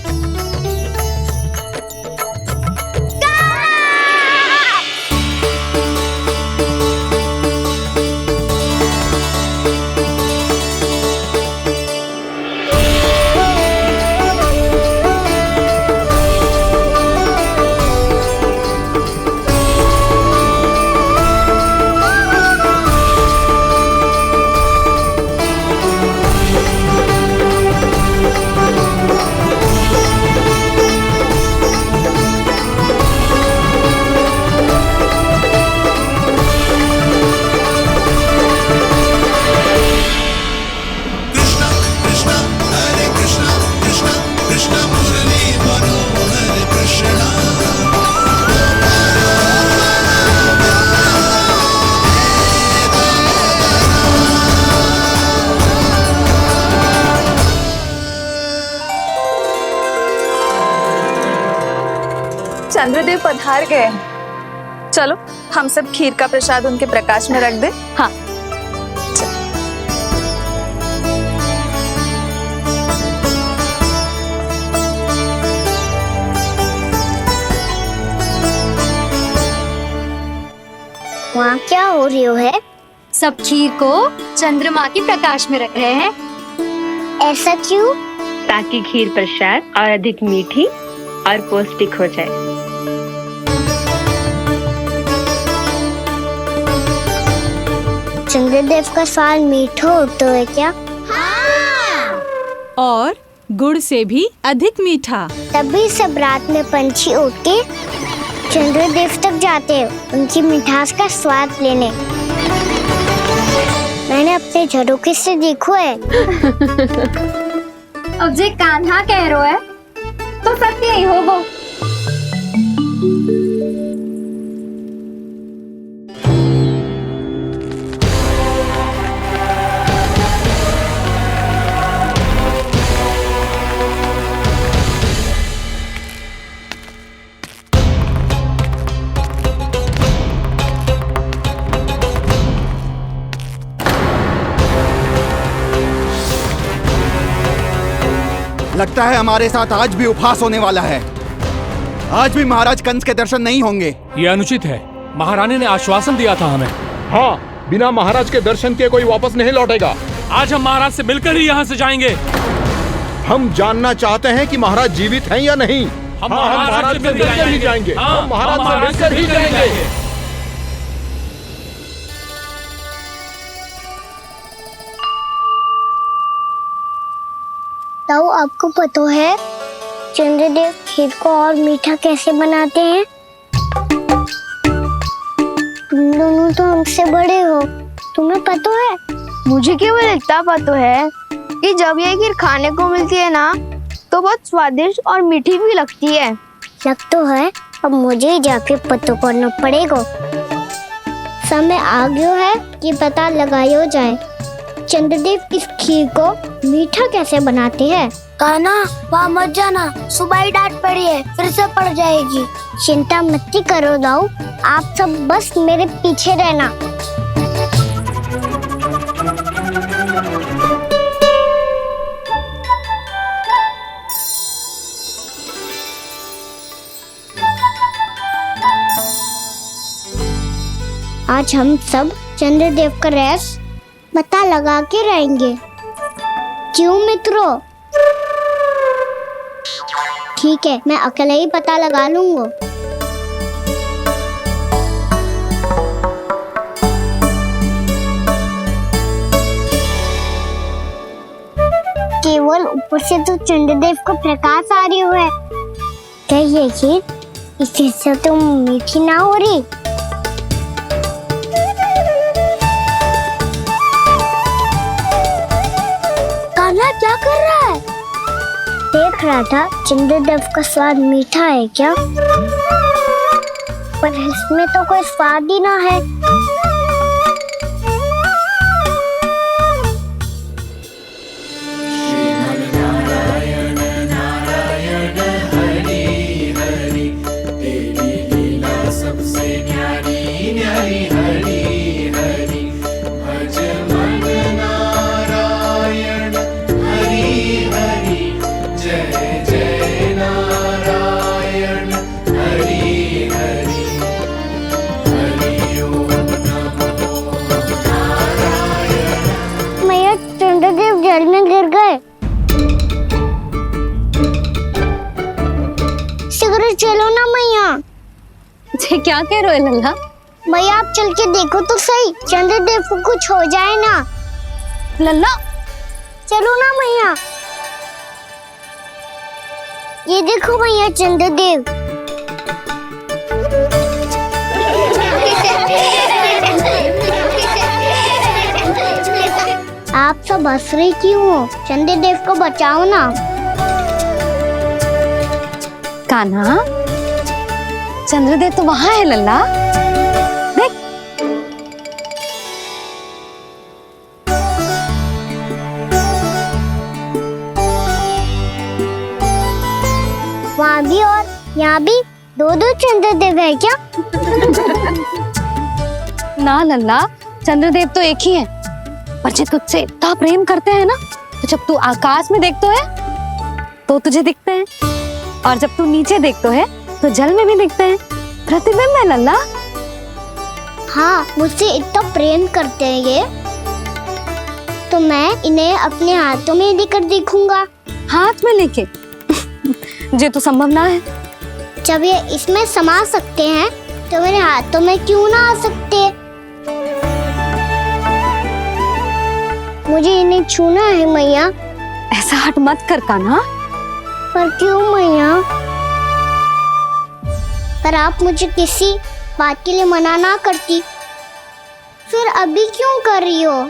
Speaker 4: चंद्रदेव पधार गए। चलो हम सब खीर का प्रसाद उनके प्रकाश में रख दें।
Speaker 3: हाँ।
Speaker 1: वहाँ क्या हो रही है?
Speaker 10: सब खीर को चंद्रमा के प्रकाश में रख रहे हैं।
Speaker 1: ऐसा क्यों?
Speaker 12: ताकि खीर प्रसाद और अधिक मीठी और पौष्टिक हो जाए।
Speaker 1: चंद्रदेव का स्वाद मीठा होता है क्या?
Speaker 13: हाँ। और गुड़ से भी अधिक मीठा।
Speaker 1: तभी सब रात में पंछी उड़ के चंद्रदेव तक जाते हैं उनकी मिठास का स्वाद लेने। मैंने अपने झरोखे से देखो है।
Speaker 10: अब जे कान्हा कह रहा है तो सत्य ही होगा।
Speaker 5: लगता है हमारे साथ आज भी उपहास होने वाला है। आज भी महाराज कंस के दर्शन नहीं होंगे।
Speaker 6: ये अनुचित है। महारानी ने आश्वासन दिया था हमें।
Speaker 7: हाँ, बिना महाराज के दर्शन के कोई वापस नहीं लौटेगा।
Speaker 6: आज हम महाराज से मिलकर ही यहाँ से जाएंगे।
Speaker 7: हम जानना चाहते हैं कि महाराज जीवित हैं या नहीं।
Speaker 6: हम
Speaker 7: महाराज से मिलकर ही जाएंगे। हम महाराज से मिलकर ही जाएंगे।
Speaker 1: ताऊ, आपको पता है चंद्रदेव खीर को और मीठा कैसे बनाते हैं? तुम दोनों तो हमसे बड़े हो, तुम्हें पता है?
Speaker 14: मुझे केवल इतना पता है कि जब ये खीर खाने को मिलती है ना तो बहुत स्वादिष्ट और मीठी भी लगती है।
Speaker 1: लग तो है, अब मुझे जाके पता करना पड़ेगा। समय आ गया है कि पता लगाया जाए चंद्रदेव इस खीर को मीठा कैसे बनाते हैं। कान्हा, वहाँ मत जाना, सुबह ही डांट पड़ी है, फिर से पड़ जाएगी। चिंता मत करो दाऊ, आप सब बस मेरे पीछे रहना। आज हम सब चंद्रदेव का रहस्य पता लगा के रहेंगे। क्यों मित्रों? ठीक है, मैं अकेले ही पता लगा लूंगा। केवल ऊपर से तो चंद्रदेव को प्रकाश आ रही है। क्या ये खीर इससे तो मीठी ना हो रही? कान्हा क्या कर रहा है? देख रहा था चंद्रदेव का स्वाद मीठा है क्या, पर इसमें तो कोई स्वाद ही ना है। चंद्रदेव जल में गिर गए। शीघ्र चलो ना मैया।
Speaker 3: क्या कह रहे हो लल्ला?
Speaker 1: मैया आप चल के देखो तो सही, चंद्रदेव को कुछ हो जाए ना।
Speaker 3: लल्ला
Speaker 1: चलो ना मैया। ये देखो मैया चंद्रदेव। आप सब हंस रहे क्यों हो? चंद्रदेव को बचाओ ना।
Speaker 3: कान्हा, चंद्रदेव तो वहां है लल्ला, देख।
Speaker 1: वहाँ भी और यहाँ भी दो चंद्रदेव है क्या?
Speaker 3: ना लल्ला, चंद्रदेव तो एक ही है। पर जब तुझसे इतना प्रेम करते हैं ना, तो जब तू आकाश में देखते है तो तुझे दिखते हैं, और जब तू नीचे देखते है तो जल में भी दिखते हैं। प्रतिबिंब है लल्ला।
Speaker 1: हाँ, मुझसे इतना प्रेम करते हैं ये, तो मैं इन्हें अपने हाथों में लेकर देखूंगा।
Speaker 3: हाथ में लेके? ये तो संभव ना है।
Speaker 1: जब ये इसमें समा सकते हैं तो मेरे हाथों में क्यों ना आ सकते? मुझे इन्हें छूना है मैया।
Speaker 3: ऐसा हट मत कर कान्हा।
Speaker 1: पर क्यों मैया? पर आप मुझे किसी बात के लिए मना ना करती, फिर अभी क्यों कर रही हो?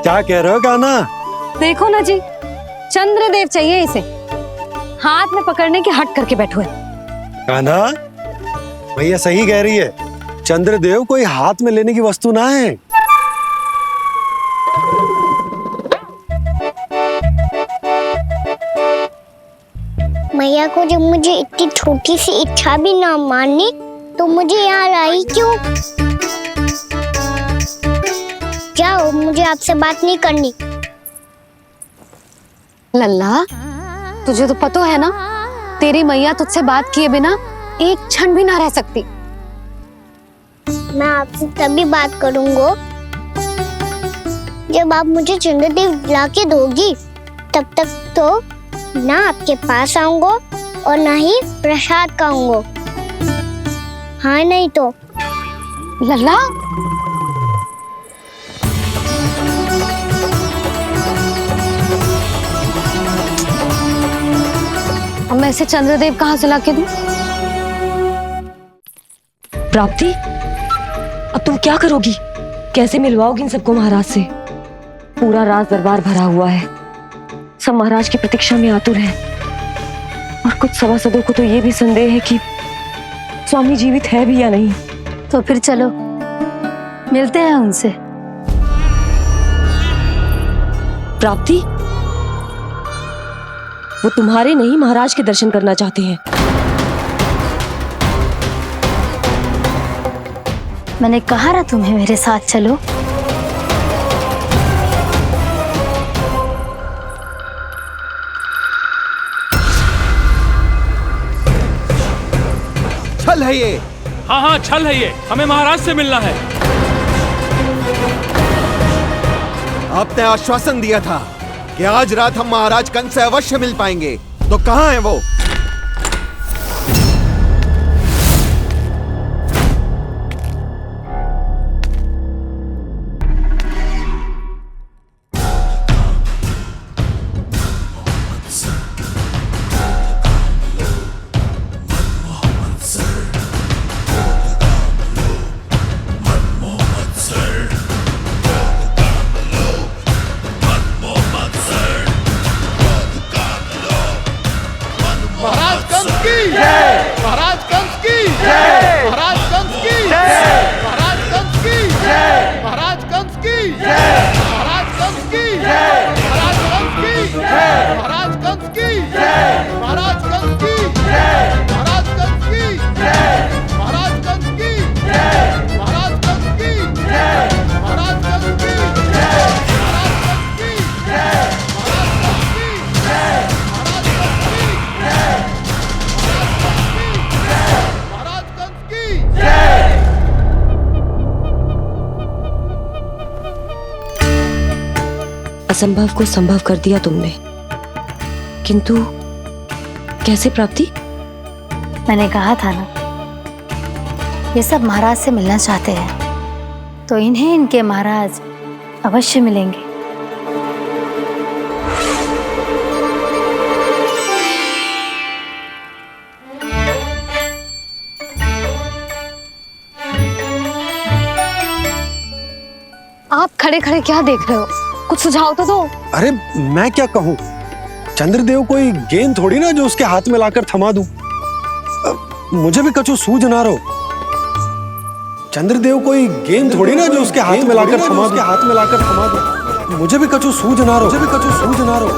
Speaker 2: क्या कह रहे हो कान्हा?
Speaker 3: देखो ना जी, चंद्रदेव चाहिए इसे, हाथ में पकड़ने के हट करके बैठो है।
Speaker 2: कान्हा, भैया सही कह रही है, चंद्रदेव कोई हाथ में लेने की वस्तु ना है।
Speaker 1: मैया को जब मुझे इतनी छोटी सी इच्छा भी ना माननी, तो मुझे यहाँ लाई क्यों? जाओ, मुझे आपसे बात नहीं करनी।
Speaker 3: लल्ला, तुझे तो पता है ना, तेरी मैया तुझसे बात किए बिना एक क्षण भी ना रह सकती।
Speaker 1: मैं आपसे तभी बात करूंगा जब आप मुझे चंद्रदेव ला के दोगी। तब तक तो ना आपके पास आऊंगा और ना ही प्रसाद खाऊंगा। हाँ नहीं तो।
Speaker 3: लल्ला, अब मैं इसे चंद्रदेव कहाँ से लाके दूं?
Speaker 8: प्राप्ति, अब तुम क्या करोगी? कैसे मिलवाओगी इन सबको महाराज से? पूरा राज दरबार भरा हुआ है, सब महाराज की प्रतीक्षा में आतुर हैं। और कुछ सभासदों को तो ये भी संदेह है कि स्वामी जीवित है भी या नहीं।
Speaker 10: तो फिर चलो मिलते हैं उनसे।
Speaker 8: प्राप्ति, वो तुम्हारे नहीं महाराज के दर्शन करना चाहते हैं।
Speaker 10: मैंने कहा ना तुम्हें मेरे साथ चलो।
Speaker 5: छल है ये।
Speaker 6: हाँ हाँ, छल है ये। हमें महाराज से मिलना है।
Speaker 5: आपने आश्वासन दिया था कि आज रात हम महाराज कंस से अवश्य मिल पाएंगे, तो कहाँ है वो?
Speaker 15: महाराज कंस की जय, महाराज कंस की जय, महाराज कंस की जय, महाराज कंस की जय, महाराज कंस की जय, महाराज कंस की जय, महाराज कंस की जय, महाराज कंस की जय, महाराज कंस की जय, महाराज कंस की जय, महाराज कंस की जय, महाराज कंस की जय, महाराज कंस की जय, महाराज कंस की जय, महाराज कंस की जय,
Speaker 8: असंभव को संभव कर दिया तुमने, किंतु कैसे प्राप्ति?
Speaker 10: मैंने कहा था ना, ये सब महाराज से मिलना चाहते हैं, तो इन्हें इनके महाराज अवश्य मिलेंगे।
Speaker 3: आप खड़े खड़े क्या देख रहे हो? कुछ सुझाव तो दो।
Speaker 2: अरे मैं क्या कहूँ, चंद्रदेव कोई गेंद थोड़ी ना जो उसके हाथ में लाकर थमा दूं। मुझे भी कछु सूझ ना रहो। चंद्रदेव कोई गेंद थोड़ी ना जो उसके हाथ में लाकर थमा दूं, हाथ में लाकर थमा दूं। मुझे भी कछु सूझ ना रहो, मुझे भी कछु सूझ ना रहो।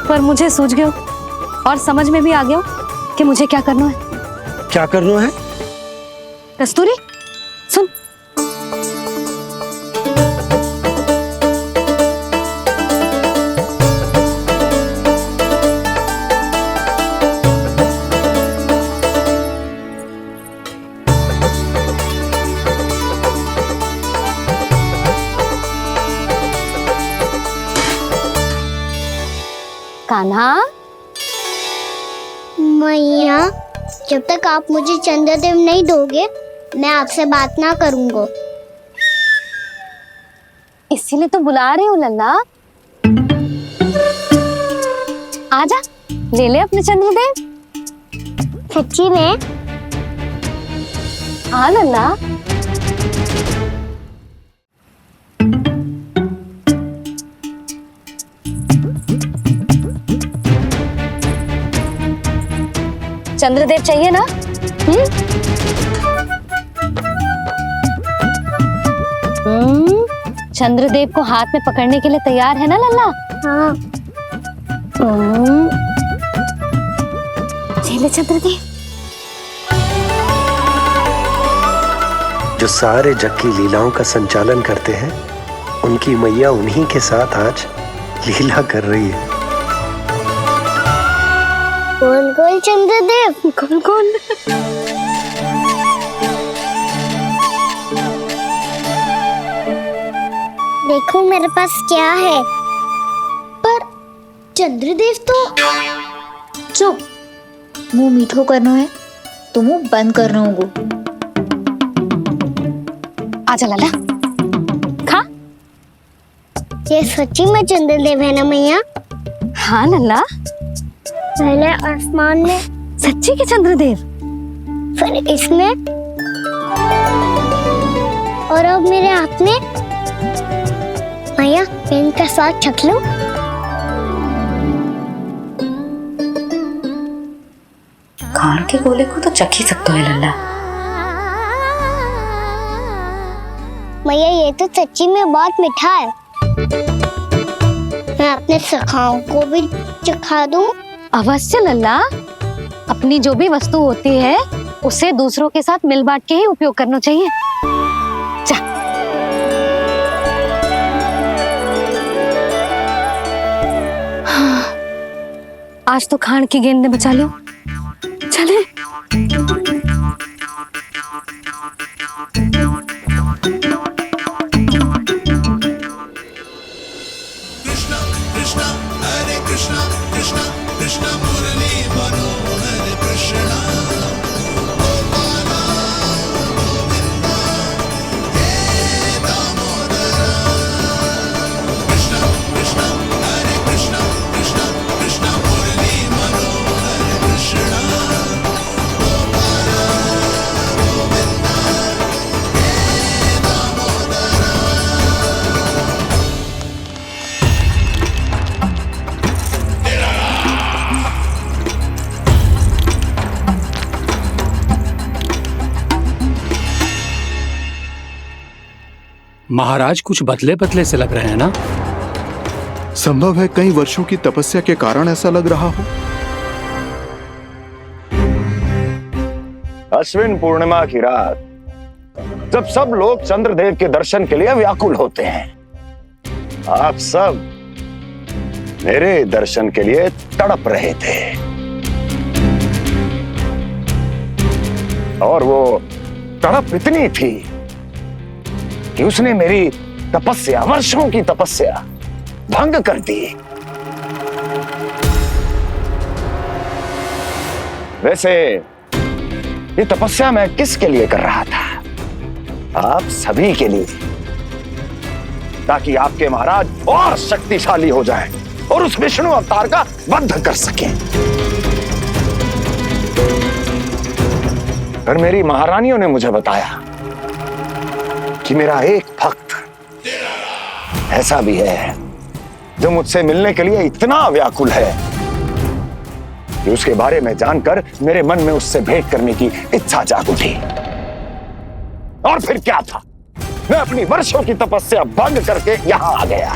Speaker 3: पर मुझे सूझ गयो और समझ में भी आ गया कि मुझे क्या करना है।
Speaker 2: क्या करना है?
Speaker 3: कस्तूरी सुन, कान्हा।
Speaker 1: मैया, जब तक आप मुझे चंद्रदेव नहीं दोगे मैं आपसे बात ना करूंगा।
Speaker 3: इसीलिए तो बुला रही हूँ लल्ला। आजा, ले ले अपने चंद्रदेव।
Speaker 1: सच्ची में?
Speaker 3: हाँ लल्ला। चंद्रदेव चाहिए ना? चंद्रदेव को हाथ में पकड़ने के लिए तैयार है ना लल्ला?
Speaker 1: हाँ।
Speaker 3: ले चंद्रदेव।
Speaker 2: जो सारे जग की लीलाओं का संचालन करते हैं उनकी मैया उन्हीं के साथ आज लीला कर रही है।
Speaker 1: गोल गोल चंद्रदेव, गोल गोल। देखो मेरे पास क्या है। पर चंद्रदेव तो
Speaker 10: चुप, मुंह मीठो करनो है तो मुंह बंद करनो होगो।
Speaker 3: आजा लाला, खा।
Speaker 1: ये सच्ची में चंद्रदेव है ना मैया?
Speaker 3: हाँ लल्ला,
Speaker 1: पहले आसमान में,
Speaker 3: सच्ची के चंद्रदेव,
Speaker 1: फिर इसमें, और अब मेरे हाथ में। मैया, मैं इनका स्वाद चख लूं?
Speaker 4: खान के गोले को तो चख ही सकते है लल्ला।
Speaker 1: मैया, ये तो सच्ची में बहुत मीठा है। मैं अपने सखाओं को भी चखा दूं?
Speaker 3: अवश्य लल्ला, अपनी जो भी वस्तु होती है उसे दूसरों के साथ मिल बांट के ही उपयोग करना चाहिए। जा। हाँ, आज तो खान की गेंद ने बचा लो। चले।
Speaker 6: महाराज कुछ बदले बदले से लग रहे हैं ना?
Speaker 7: संभव है कई वर्षों की तपस्या के कारण ऐसा लग रहा हो।
Speaker 16: अश्विन पूर्णिमा की रात, जब सब लोग चंद्रदेव के दर्शन के लिए व्याकुल होते हैं, आप सब मेरे दर्शन के लिए तड़प रहे थे। और वो तड़प इतनी थी कि उसने मेरी तपस्या, वर्षों की तपस्या भंग कर दी। वैसे ये तपस्या मैं किसके लिए कर रहा था? आप सभी के लिए, ताकि आपके महाराज और शक्तिशाली हो जाएं और उस विष्णु अवतार का वध कर सकें। पर मेरी महारानियों ने मुझे बताया कि मेरा एक भक्त ऐसा भी है जो मुझसे मिलने के लिए इतना व्याकुल है कि उसके बारे में जानकर मेरे मन में उससे भेंट करने की इच्छा जाग उठी। और फिर क्या था, मैं अपनी वर्षों की तपस्या भंग करके यहां आ गया।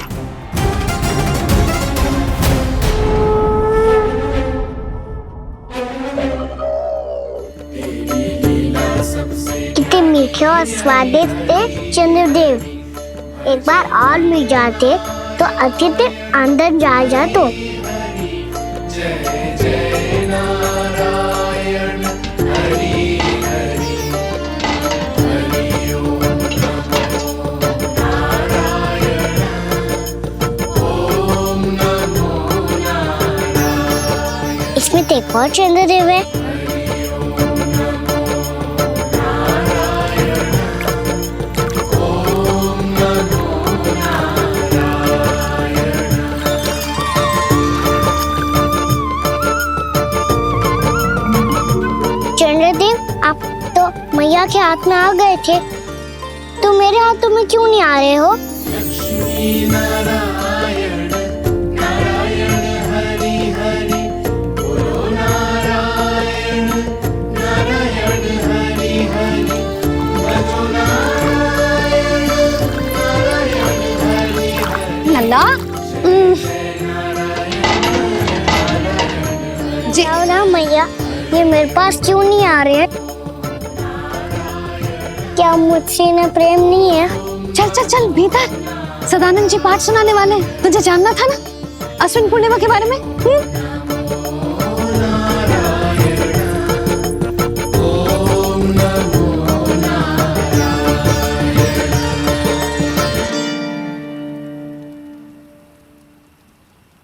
Speaker 1: कितने मीठे और स्वादिष्ट थे चंद्रदेव। एक बार और मिल जाते तो अतिथि अंदर जा जातो। इसमें तो एक और चंद्रदेव है। चंद्रदेव, आप तो मैया के हाथ में आ गए थे, तो मेरे हाथों में क्यों नहीं आ रहे हो?
Speaker 3: लल्ला,
Speaker 1: जाओ ना मैया, ये मेरे पास क्यों नहीं आ रहे हैं? क्या मुझसे इन्हें प्रेम नहीं है?
Speaker 3: चल चल चल भीतर। सदानंद जी पाठ सुनाने वाले हैं। तुझे जानना था ना अश्विन पूर्णिमा के बारे में?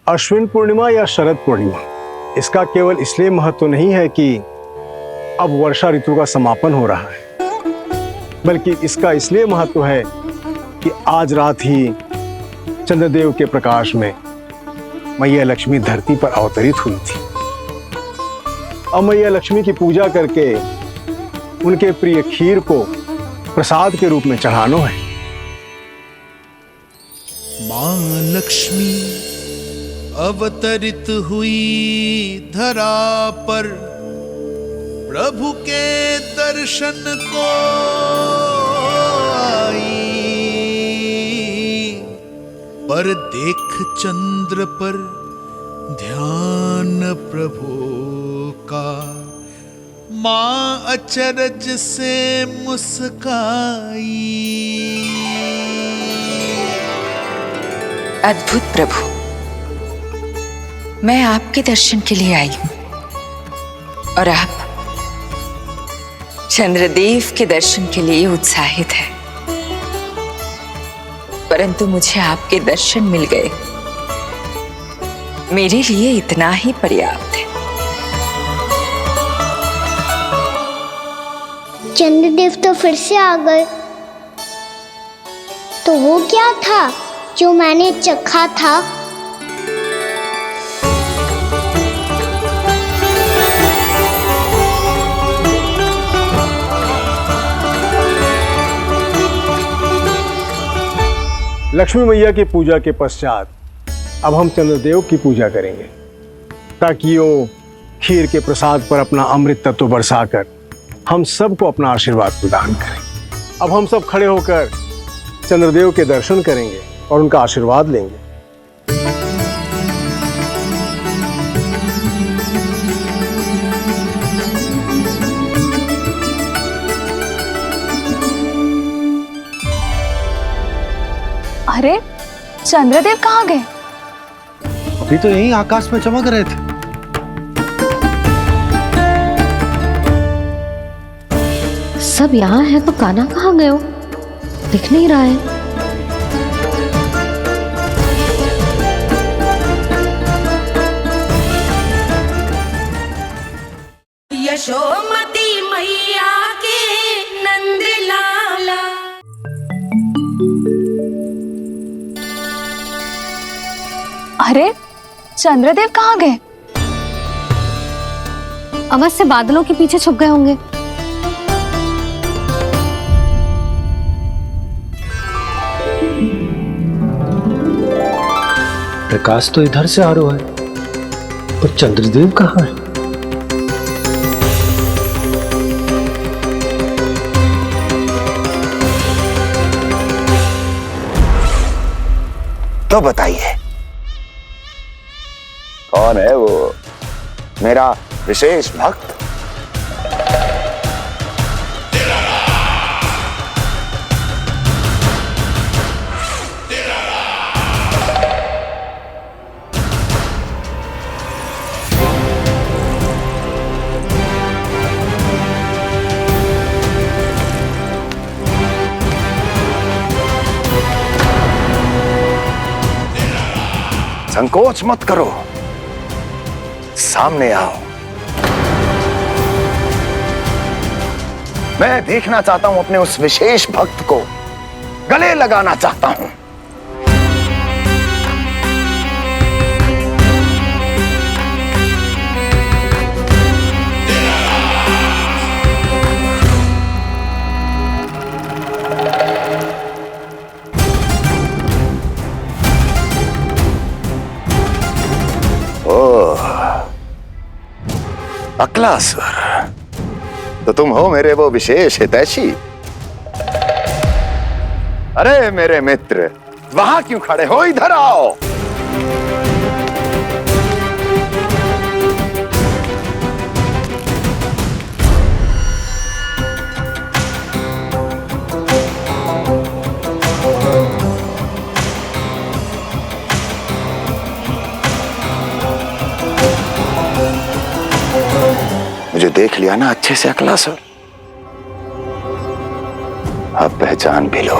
Speaker 17: अश्विन पूर्णिमा या शरद पूर्णिमा, इसका केवल इसलिए महत्व नहीं है कि अब वर्षा ऋतु का समापन हो रहा है, बल्कि इसका इसलिए महत्व है कि आज रात ही चंद्रदेव के प्रकाश में मैया लक्ष्मी धरती पर अवतरित हुई थी। अब मैया लक्ष्मी की पूजा करके उनके प्रिय खीर को प्रसाद के रूप में चढ़ाना है।
Speaker 15: मां लक्ष्मी अवतरित हुई धरा पर, प्रभु के दर्शन को आई, पर देख चंद्र पर ध्यान प्रभु का, मां अचरज से मुस्काई।
Speaker 4: अद्भुत प्रभु, मैं आपके दर्शन के लिए आई हूं और आप चंद्रदेव के दर्शन के लिए उत्साहित है, परंतु मुझे आपके दर्शन मिल गए, मेरे लिए इतना ही पर्याप्त है।
Speaker 1: चंद्रदेव तो फिर से आ गए, तो वो क्या था जो मैंने चखा था?
Speaker 17: लक्ष्मी मैया की पूजा के पश्चात अब हम चंद्रदेव की पूजा करेंगे, ताकि वो खीर के प्रसाद पर अपना अमृत तत्व बरसाकर हम सबको अपना आशीर्वाद प्रदान करें। अब हम सब खड़े होकर चंद्रदेव के दर्शन करेंगे और उनका आशीर्वाद लेंगे।
Speaker 4: अरे चंद्रदेव कहाँ गए?
Speaker 2: अभी तो यहीं आकाश में चमक रहे थे।
Speaker 3: सब यहाँ है तो कान्हा कहाँ गए हो? दिख नहीं रहा है।
Speaker 11: यशोमती मैया के नंद लाला।
Speaker 4: अरे चंद्रदेव कहाँ गए?
Speaker 3: अवश्य बादलों के पीछे छुप गए होंगे।
Speaker 2: प्रकाश तो इधर से आ रहा है, पर चंद्रदेव कहाँ है?
Speaker 16: तो बताइए कौन है वो मेरा विशेष भक्त? संकोच मत करो, सामने आओ। मैं देखना चाहता हूं अपने उस विशेष भक्त को, गले लगाना चाहता हूं। अक्लासुर, तो तुम हो मेरे वो विशेष हितैषी। अरे मेरे मित्र, वहां क्यों खड़े हो? इधर आओ। मुझे देख लिया ना अच्छे से अकलासुर, अब पहचान भी लो।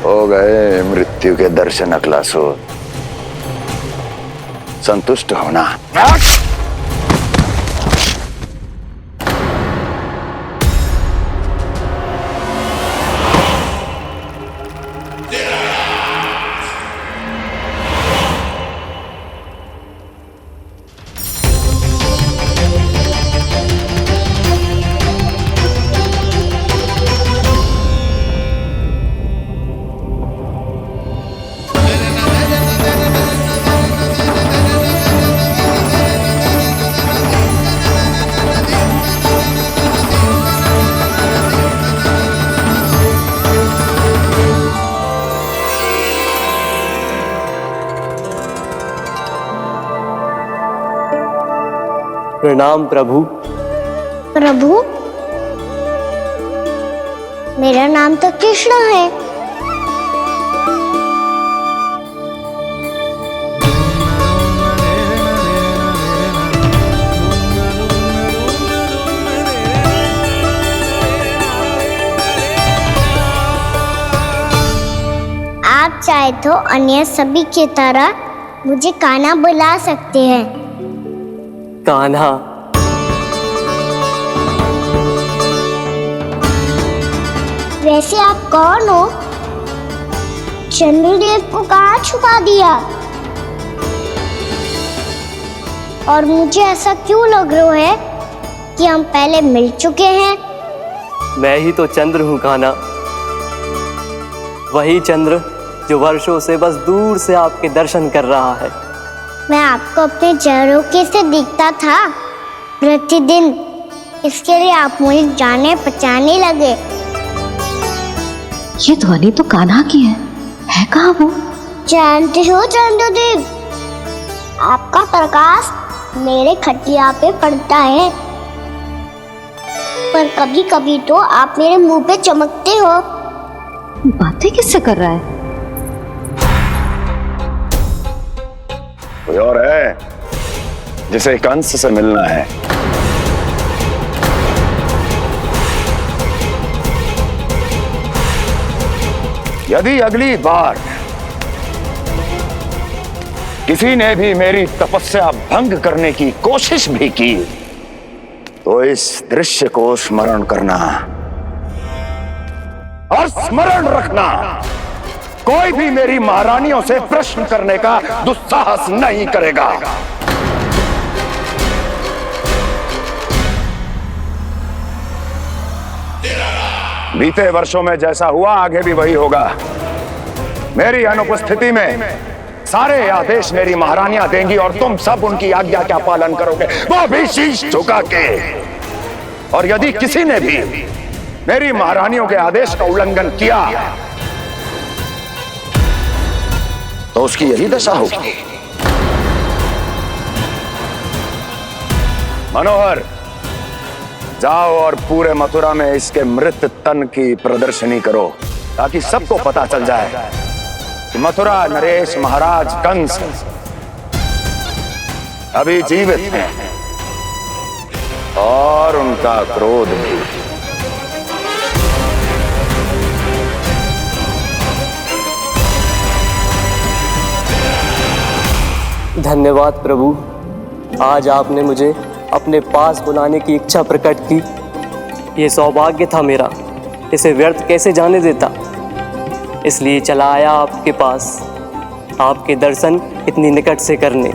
Speaker 16: हो गए मृत्यु के दर्शन अकलासुर, संतुष्ट होना।
Speaker 18: प्रणाम प्रभु।
Speaker 1: प्रभु, मेरा नाम तो कृष्ण है। आप चाहे तो अन्य सभी की तरह मुझे कान्हा बुला सकते हैं।
Speaker 18: कान्हा?
Speaker 1: वैसे आप कौन हो? चंद्रदेव को कहाँ छुपा दिया? और मुझे ऐसा क्यों लग रहा है कि हम पहले मिल चुके हैं?
Speaker 18: मैं ही तो चंद्र हूँ कान्हा, वही चंद्र जो वर्षों से बस दूर से आपके दर्शन कर रहा है।
Speaker 1: मैं आपको अपने झरोखे से दिखता था प्रतिदिन, इसके लिए आप मुझे जाने पहचाने लगे।
Speaker 19: ये ध्वनि तो कान्हा की है कहाँ वो?
Speaker 1: जानते हो चंद्रदेव, आपका प्रकाश मेरे खटिया पे पड़ता है, पर कभी कभी तो आप मेरे मुंह पे चमकते हो।
Speaker 19: बातें किससे कर रहा है?
Speaker 16: कोई और है जिसे कंस से मिलना है? यदि अगली बार किसी ने भी मेरी तपस्या भंग करने की कोशिश भी की तो इस दृश्य को स्मरण करना और स्मरण रखना, कोई भी मेरी महारानियों से प्रश्न करने का दुस्साहस नहीं करेगा। बीते वर्षों में जैसा हुआ आगे भी वही होगा। मेरी अनुपस्थिति में सारे आदेश मेरी महारानियां देंगी और तुम सब उनकी आज्ञा का पालन करोगे, वो भी शीश झुका के। और यदि किसी ने भी मेरी महारानियों के आदेश का उल्लंघन किया तो उसकी यही दशा होगी। मनोहर, जाओ और पूरे मथुरा में इसके मृत तन की प्रदर्शनी करो, ताकि सबको पता चल जाए कि मथुरा नरेश महाराज कंस अभी जीवित हैं और उनका क्रोध भी।
Speaker 18: धन्यवाद प्रभु, आज आपने मुझे अपने पास बुलाने की इच्छा प्रकट की। ये सौभाग्य था मेरा, इसे व्यर्थ कैसे जाने देता। इसलिए चला आया आपके पास, आपके दर्शन इतनी निकट से करने।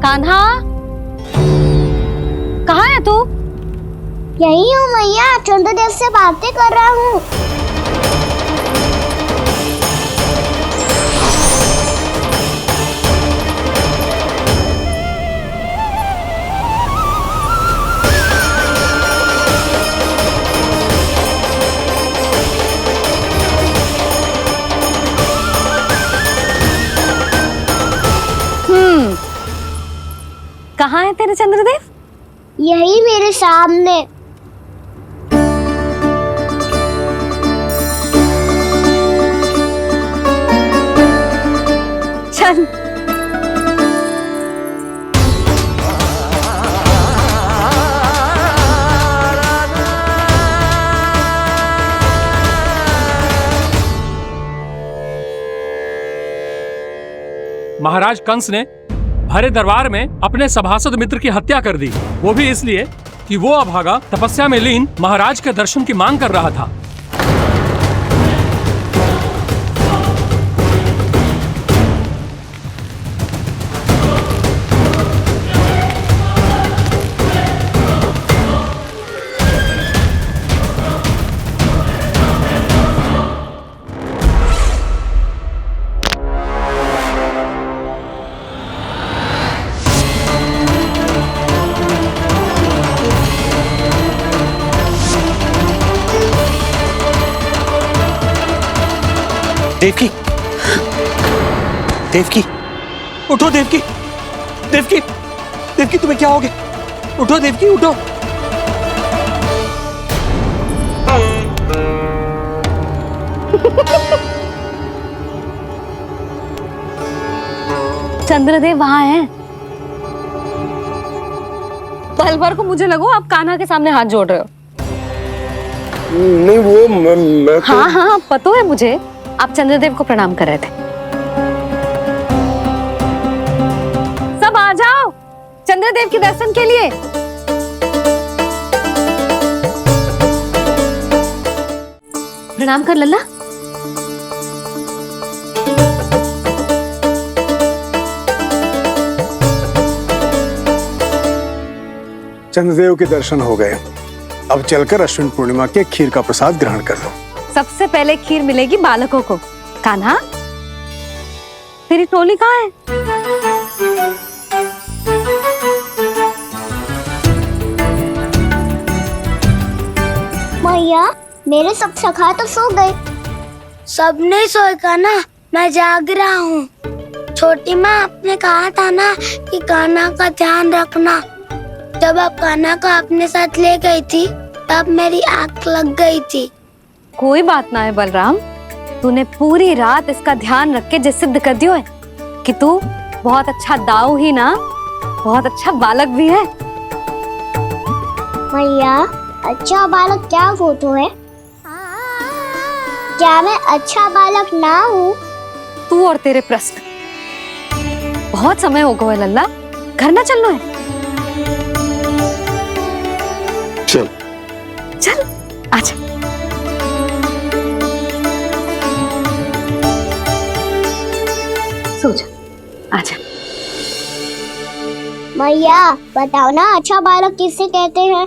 Speaker 3: कान्हा, कहाँ है तू?
Speaker 1: यही हूँ मैया, चंद्रदेव से बातें कर रहा हूँ।
Speaker 3: कहाँ है तेरे चंद्रदेव?
Speaker 1: यही मेरे सामने।
Speaker 6: महाराज कंस ने भरे दरबार में अपने सभासद मित्र की हत्या कर दी, वो भी इसलिए कि वो अभागा तपस्या में लीन महाराज के दर्शन की मांग कर रहा था।
Speaker 20: देवकी, देवकी, उठो देवकी, देवकी, देवकी तुम्हें क्या हो गया? उठो देवकी, उठो।
Speaker 3: चंद्रदेव वहां हैं। पल भर को मुझे लगो आप कान्हा के सामने हाथ जोड़ रहे हो।
Speaker 2: नहीं वो मैं तो...
Speaker 3: हाँ हाँ पता है मुझे, आप चंद्रदेव को प्रणाम कर रहे थे। सब आ जाओ चंद्रदेव के दर्शन के लिए। प्रणाम कर लल्ला।
Speaker 17: चंद्रदेव के दर्शन हो गए, अब चलकर अश्विन पूर्णिमा के खीर का प्रसाद ग्रहण कर लो।
Speaker 3: सबसे पहले खीर मिलेगी बालकों को। कान्हा, तेरी टोली कहाँ है?
Speaker 1: मैया, मेरे सब सखा तो सो गए। सब नहीं सोए कान्हा, मैं जाग रहा हूँ। छोटी माँ, आपने कहा था ना कि कान्हा का ध्यान रखना। जब आप कान्हा को अपने साथ ले गई थी तब मेरी आँख लग गई थी।
Speaker 3: कोई बात ना है बलराम, तूने पूरी रात इसका ध्यान रख के जो सिद्ध कर दियो है कि तू बहुत अच्छा दाऊ ही ना, बहुत अच्छा बालक भी है।
Speaker 1: मैया, अच्छा बालक क्या फोटो है? क्या मैं अच्छा बालक ना हूँ?
Speaker 3: तू और तेरे प्रश्न। बहुत समय हो गया लल्ला, घर ना चलना है?
Speaker 2: चल
Speaker 3: चल आजा। सो जा, आजा।
Speaker 1: मैया, बताओ ना अच्छा बालक किससे कहते हैं?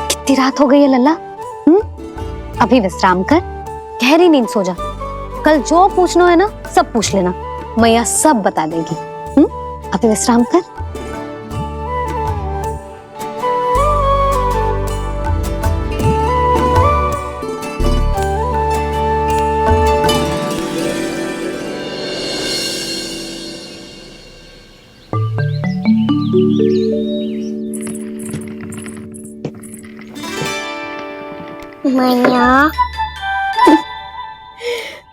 Speaker 3: कितनी रात हो गई है लल्ला? अभी विश्राम कर, गहरी नींद सो जा। कल जो पूछना है ना सब पूछ लेना, मैया सब बता देगी। अभी विश्राम कर।
Speaker 1: मैया,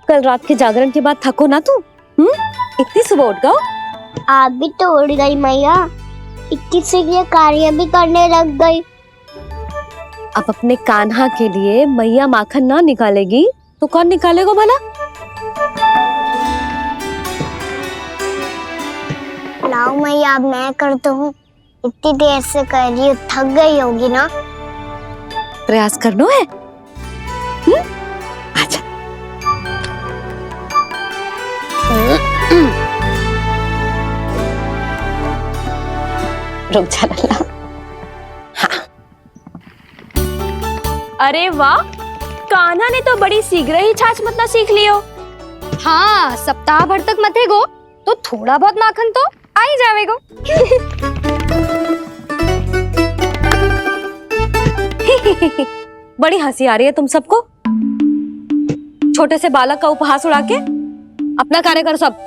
Speaker 3: कल रात के जागरण के बाद थको ना तू? इतनी सुबह उठ गओ?
Speaker 1: आप भी तो उठ गई मैया, इतनी सी कार्य भी करने लग गई।
Speaker 3: अब अपने कान्हा के लिए मैया माखन ना निकालेगी तो कौन निकालेगा भला?
Speaker 1: लाओ मैया, अब मैं करता हूँ। इतनी देर से कर रही हूँ, थक गई होगी ना?
Speaker 3: प्रयास करना है। आजा। रुक जा लल्ला। हाँ।
Speaker 21: अरे वाह, कान्हा ने तो बड़ी शीघ्र ही छाछ मतना सीख लियो।
Speaker 3: हाँ, सप्ताह भर तक मतेगो तो थोड़ा बहुत माखन तो आ ही जावेगो। बड़ी हंसी आ रही है तुम सबको। छोटे से बालक का उपहास उड़ा के अपना कार्य करो सब।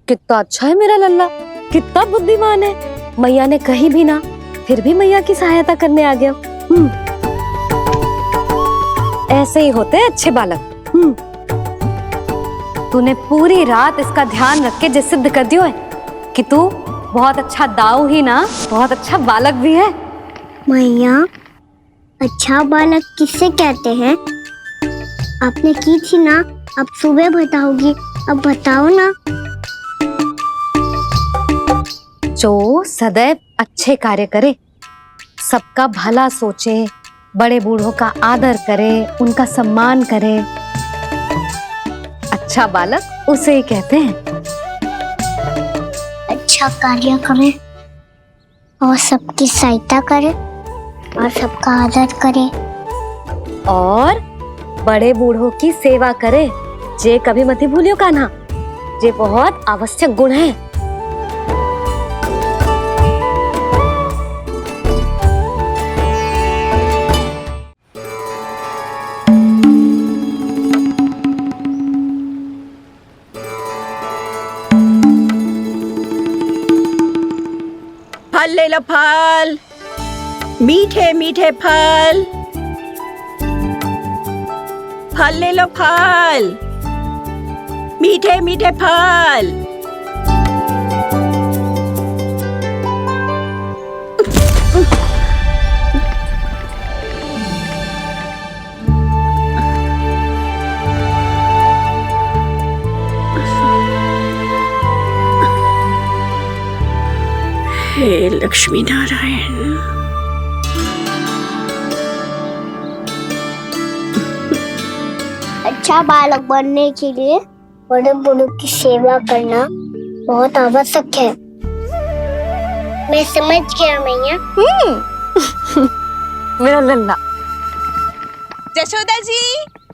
Speaker 3: कितना अच्छा है मेरा लल्ला, कितना बुद्धिमान है। मैया ने कही भी ना, फिर भी मैया की सहायता करने आ गया। ऐसे ही होते हैं अच्छे बालक। तूने पूरी रात इसका ध्यान रख के जो सिद्ध कर दियो है कि तू बहुत अच्छा दाऊ ही ना, बहुत अच्छा बालक भी है।
Speaker 1: मैया, अच्छा बालक किससे कहते हैं? आपने की थी ना, अब सुबह बताओगी, अब बताओ ना।
Speaker 3: जो सदैव अच्छे कार्य करे, सबका भला सोचे, बड़े बूढ़ों का आदर करे, उनका सम्मान करे, अच्छा बालक उसे ही कहते हैं।
Speaker 1: अच्छा कार्य करे और सबकी सहायता करे और सबका आदर करे
Speaker 3: और बड़े बूढ़ों की सेवा करे, जे कभी मत भूलियो कान्हा, जे बहुत आवश्यक गुण है।
Speaker 9: फल ले लो, फल, मीठे मीठे फल, फल ले लो, फल, मीठे मीठे फल। हे लक्ष्मी नारायण।
Speaker 1: अच्छा बालक बनने के लिए बड़े बूढ़ों की सेवा करना बहुत आवश्यक है। मैं समझ गया मैया।
Speaker 3: मेरा लल्ला।
Speaker 9: जशोदा जी,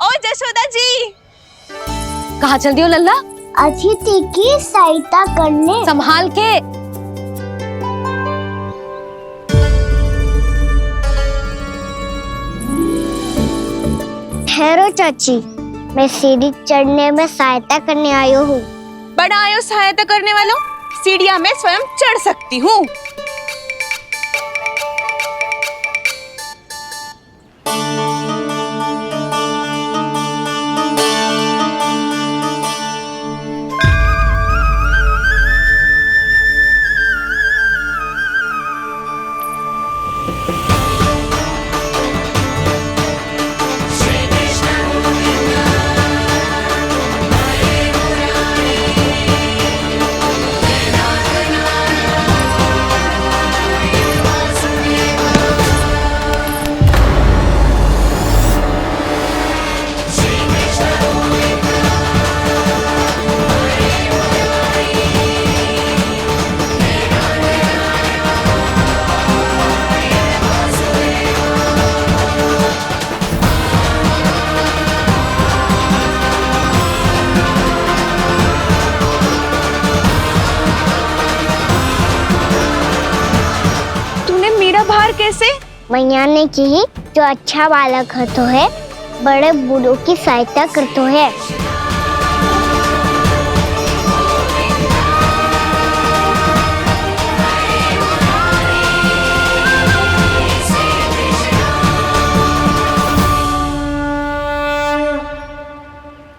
Speaker 9: ओ जशोदा जी,
Speaker 3: कहाँ चल दियो लल्ला?
Speaker 1: अतिथि की सहायता करने।
Speaker 3: संभाल के।
Speaker 1: ठहरो चाची, मैं सीढ़ी चढ़ने में सहायता करने आई हूँ।
Speaker 9: बड़ा आयो सहायता करने वालों, सीढ़ियाँ मैं स्वयं चढ़ सकती हूँ। कैसे?
Speaker 1: मैया ने की जो अच्छा बालक होतो है, बड़े बूढ़ों की सहायता करतो है।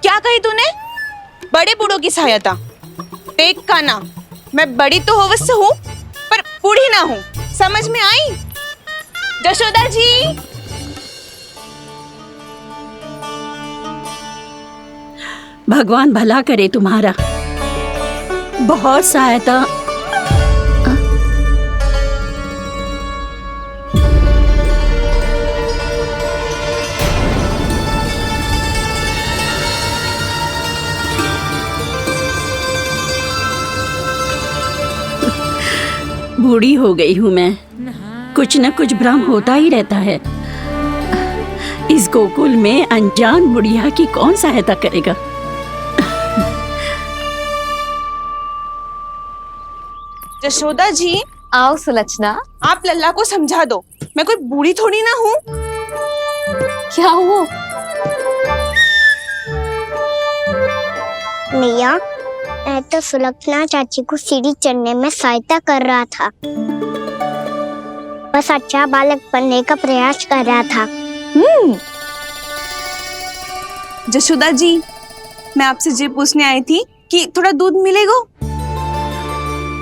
Speaker 9: क्या कही तूने? बड़े बूढ़ों की सहायता? देख कान्हा, मैं बड़ी तो अवश्य हूँ पर बूढ़ी ना हूँ, समझ में आई? जशोदा जी,
Speaker 22: भगवान भला करे तुम्हारा, बहुत सहायता। बूढ़ी हो गई हूँ मैं, कुछ न कुछ भ्रम होता ही रहता है। इस गोकुल में अनजान बुढ़िया की कौन सहायता करेगा?
Speaker 9: जशोदा जी,
Speaker 3: आओ सुलक्षणा।
Speaker 9: आप लल्ला को समझा दो, मैं कोई बूढ़ी थोड़ी ना हूँ।
Speaker 3: क्या हुआ?
Speaker 1: मैया, मैं तो सुलक्षणा चाची को सीढ़ी चढ़ने में सहायता कर रहा था, बस अच्छा बालक बनने का प्रयास कर रहा था।
Speaker 9: जशोदा जी, मैं आपसे जी पूछने आई थी कि थोड़ा दूध मिलेगा?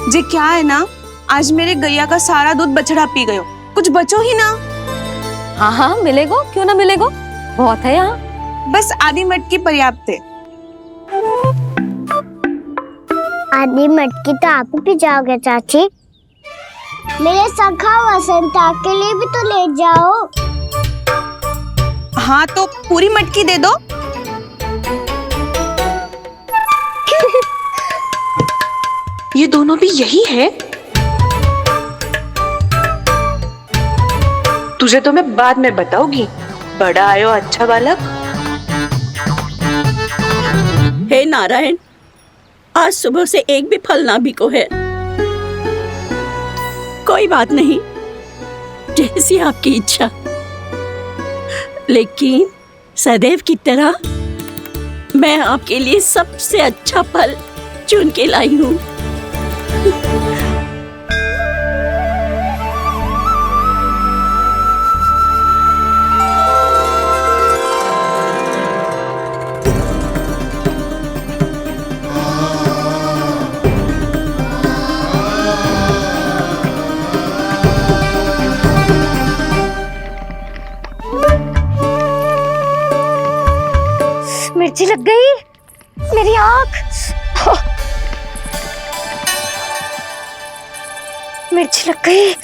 Speaker 9: जी क्या है ना, आज मेरे गैया का सारा दूध बछड़ा पी गयो, कुछ बचो ही ना।
Speaker 3: हाँ हाँ मिलेगो, क्यों ना मिलेगो, बहुत है यहाँ।
Speaker 9: बस आधी मटकी पर्याप्त है।
Speaker 1: आधी मटकी तो आप ही पी जाओगे चाची। मेरे सखा वसंता के लिए भी तो ले जाओ।
Speaker 9: हाँ तो पूरी मटकी दे दो।
Speaker 8: ये दोनों भी यही है। तुझे तो मैं बाद में बताऊंगी। बड़ा आयो अच्छा बालक।
Speaker 22: हे नारायण, आज सुबह से एक भी फल ना बिको है। कोई बात नहीं, जैसी आपकी इच्छा। लेकिन सदैव की तरह मैं आपके लिए सबसे अच्छा फल चुन के लाई हूँ।
Speaker 1: मिर्ची लग गई मेरी आँख। मिर्ची लग गई।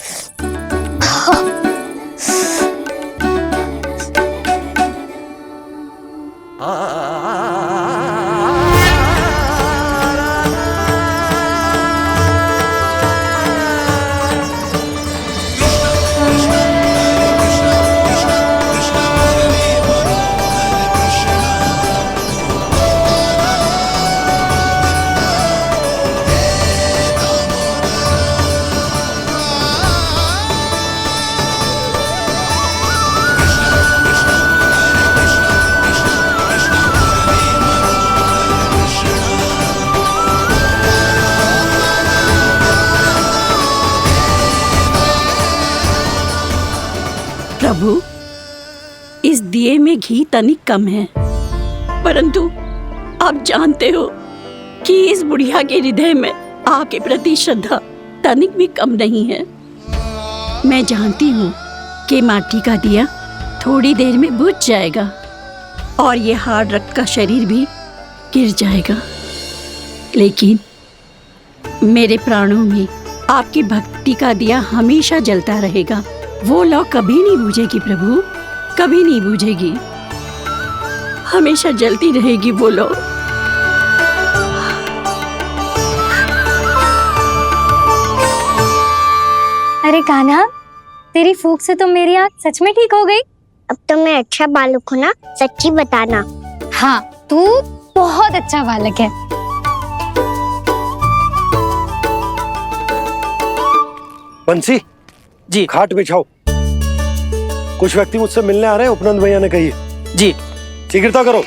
Speaker 22: प्रभु, इस दिए में घी तनिक कम है, परंतु आप जानते हो कि इस बुढ़िया के हृदय में आपके प्रति श्रद्धा तनिक भी कम नहीं है। मैं जानती हूँ कि माटी का दिया थोड़ी देर में बुझ जाएगा और ये हार्ड रक्त का शरीर भी गिर जाएगा, लेकिन मेरे प्राणों में आपकी भक्ति का दिया हमेशा जलता रहेगा। वो लौ कभी नहीं बुझेगी प्रभु, कभी नहीं बुझेगी, हमेशा जलती रहेगी वो लौ।
Speaker 3: अरे कान्हा, तेरी फूंक से तो मेरी आँख सच में ठीक हो गई।
Speaker 1: अब तो मैं अच्छा बालक हूँ ना, सच्ची बताना।
Speaker 3: हाँ, तू बहुत अच्छा बालक है।
Speaker 2: बंसी
Speaker 20: जी,
Speaker 2: खाट बिछाओ। कुछ व्यक्ति मुझसे मिलने आ रहे हैं, उपनंद भैया ने कही है।
Speaker 20: जी,
Speaker 2: शीघ्रता करो।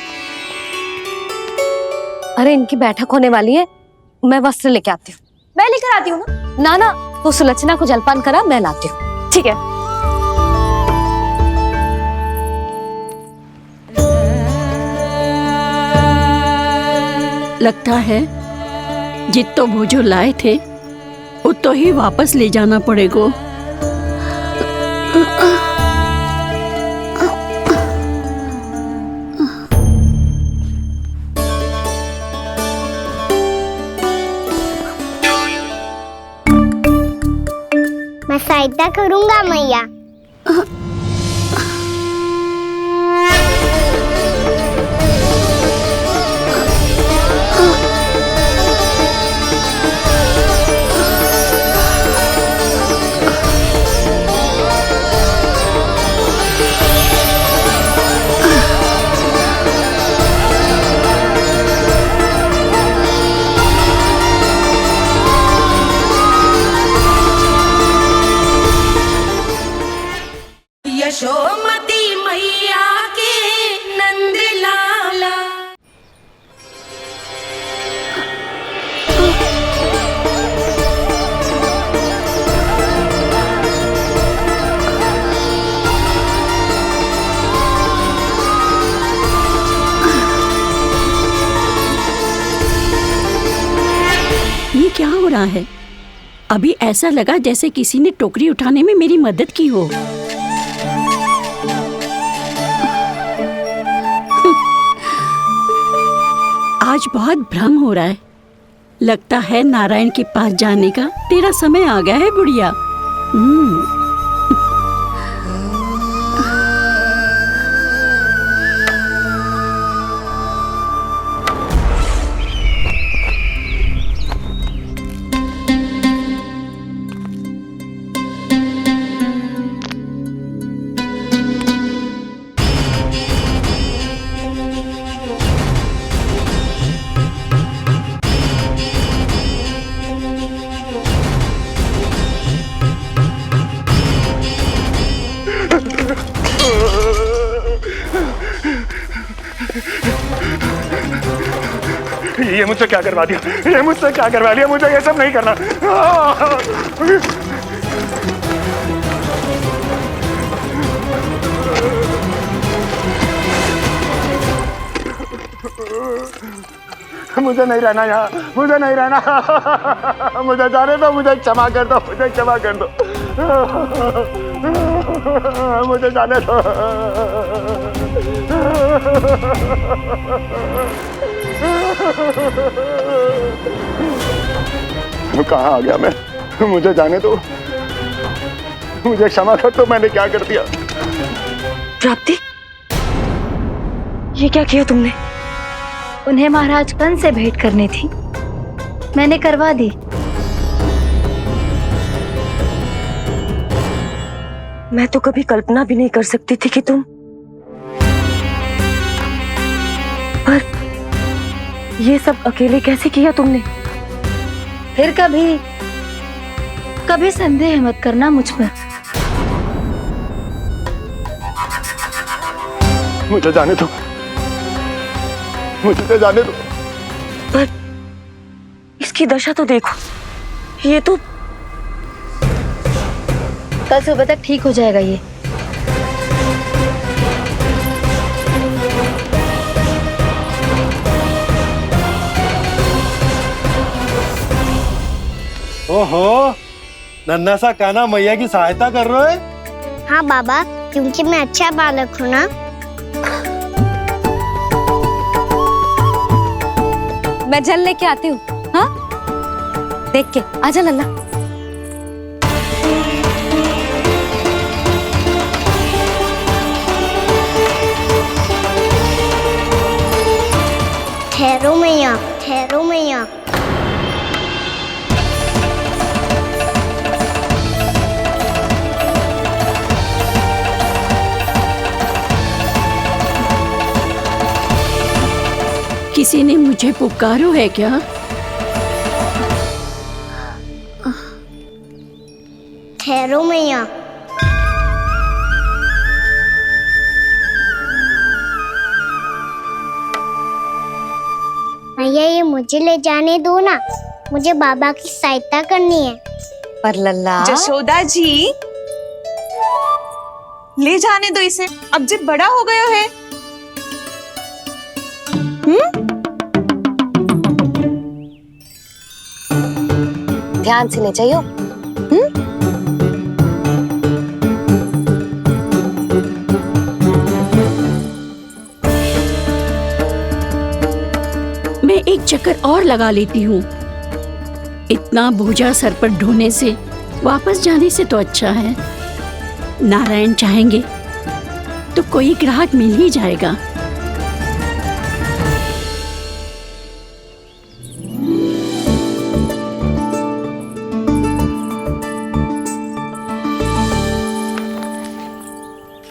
Speaker 3: अरे इनकी बैठक होने वाली है, मैं वस्त्र लेके आती हूँ। मैं लेकर आती हूँ ना। ना तो सुलक्षणा को जलपान करा, मैं लाती हूँ। ठीक है।
Speaker 22: लगता है जितो भोजो लाए थे उतो ही वापस ले जाना पड़ेगा।
Speaker 1: मैं सहायता करूंगा मैया।
Speaker 11: यशोमती मैया के नंद लाला।
Speaker 22: ये क्या हो रहा है? अभी ऐसा लगा जैसे किसी ने टोकरी उठाने में मेरी मदद की हो। आज बहुत भ्रम हो रहा है। लगता है नारायण के पास जाने का तेरा समय आ गया है बुढ़िया।
Speaker 16: ये मुझसे क्या करवा दिया, ये मुझसे क्या करवा दिया, मुझे ये सब नहीं करना। मुझे नहीं रहना यहाँ, मुझे नहीं रहना, मुझे जाने दो, मुझे क्षमा कर दो, मुझे क्षमा कर दो, मुझे जाने दो। कहाँ आ गया मैं, मुझे जाने दो, मुझे क्षमा कर दो, मैंने क्या कर दिया।
Speaker 8: प्राप्ति, ये क्या किया तुमने?
Speaker 10: उन्हें महाराज कंस से भेंट करनी थी, मैंने करवा दी।
Speaker 8: मैं तो कभी कल्पना भी नहीं कर सकती थी कि तुम, पर ये सब अकेले कैसे किया तुमने?
Speaker 10: फिर कभी संदेह मत करना मुझ पर।
Speaker 16: मुझे जाने दो, मुझे जाने दो।
Speaker 8: पर इसकी दशा तो देखो, ये तो
Speaker 10: कल सुबह तक ठीक हो जाएगा ये।
Speaker 2: ओहो, नन्हा सा कान्हा मैया की सहायता कर रहे हो?
Speaker 14: हाँ बाबा, क्योंकि मैं अच्छा बालक हूँ ना।
Speaker 3: मैं जल लेके आती हूँ। हाँ, देख के आजा लल्ला।
Speaker 14: ठहरो मैया, ठहरो मैया।
Speaker 22: किसी ने मुझे पुकारो है क्या?
Speaker 14: ठहरो मैया। मैया, ये मुझे ले जाने दो ना, मुझे बाबा की सहायता करनी है।
Speaker 3: पर लल्ला।
Speaker 9: जशोदा जी, ले जाने दो इसे, अब जब बड़ा हो गया है।
Speaker 3: ध्यान से ले जाइयो।
Speaker 22: मैं एक चक्कर और लगा लेती हूँ। इतना बोझा सर पर ढोने से वापस जाने से तो अच्छा है, नारायण चाहेंगे तो कोई ग्राहक मिल ही जाएगा।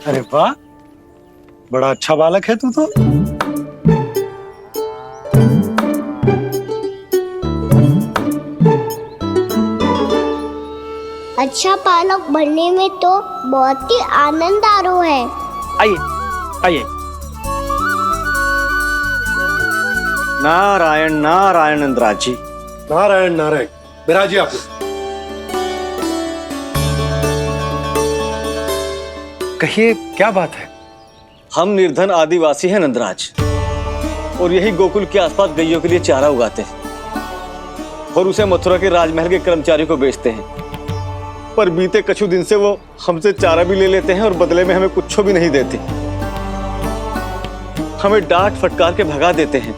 Speaker 2: अरे वाह, बड़ा अच्छा बालक है तू तो।
Speaker 14: अच्छा बालक बनने में तो बहुत ही आनंद आ रहा है।
Speaker 20: आइए आइए। नारायण नारायण इंद्राज जी।
Speaker 2: नारायण नारायण, बिराजिए आप लोग। कहिए क्या बात है?
Speaker 18: हम निर्धन आदिवासी हैं नंदराज, और यही गोकुल के आसपास गैयों के लिए चारा उगाते हैं और उसे मथुरा के राजमहल के कर्मचारियों को बेचते हैं। पर बीते कुछ दिन से वो हमसे चारा भी ले लेते हैं और बदले में हमें कुछ भी नहीं देते। हमें डांट फटकार के भगा देते हैं।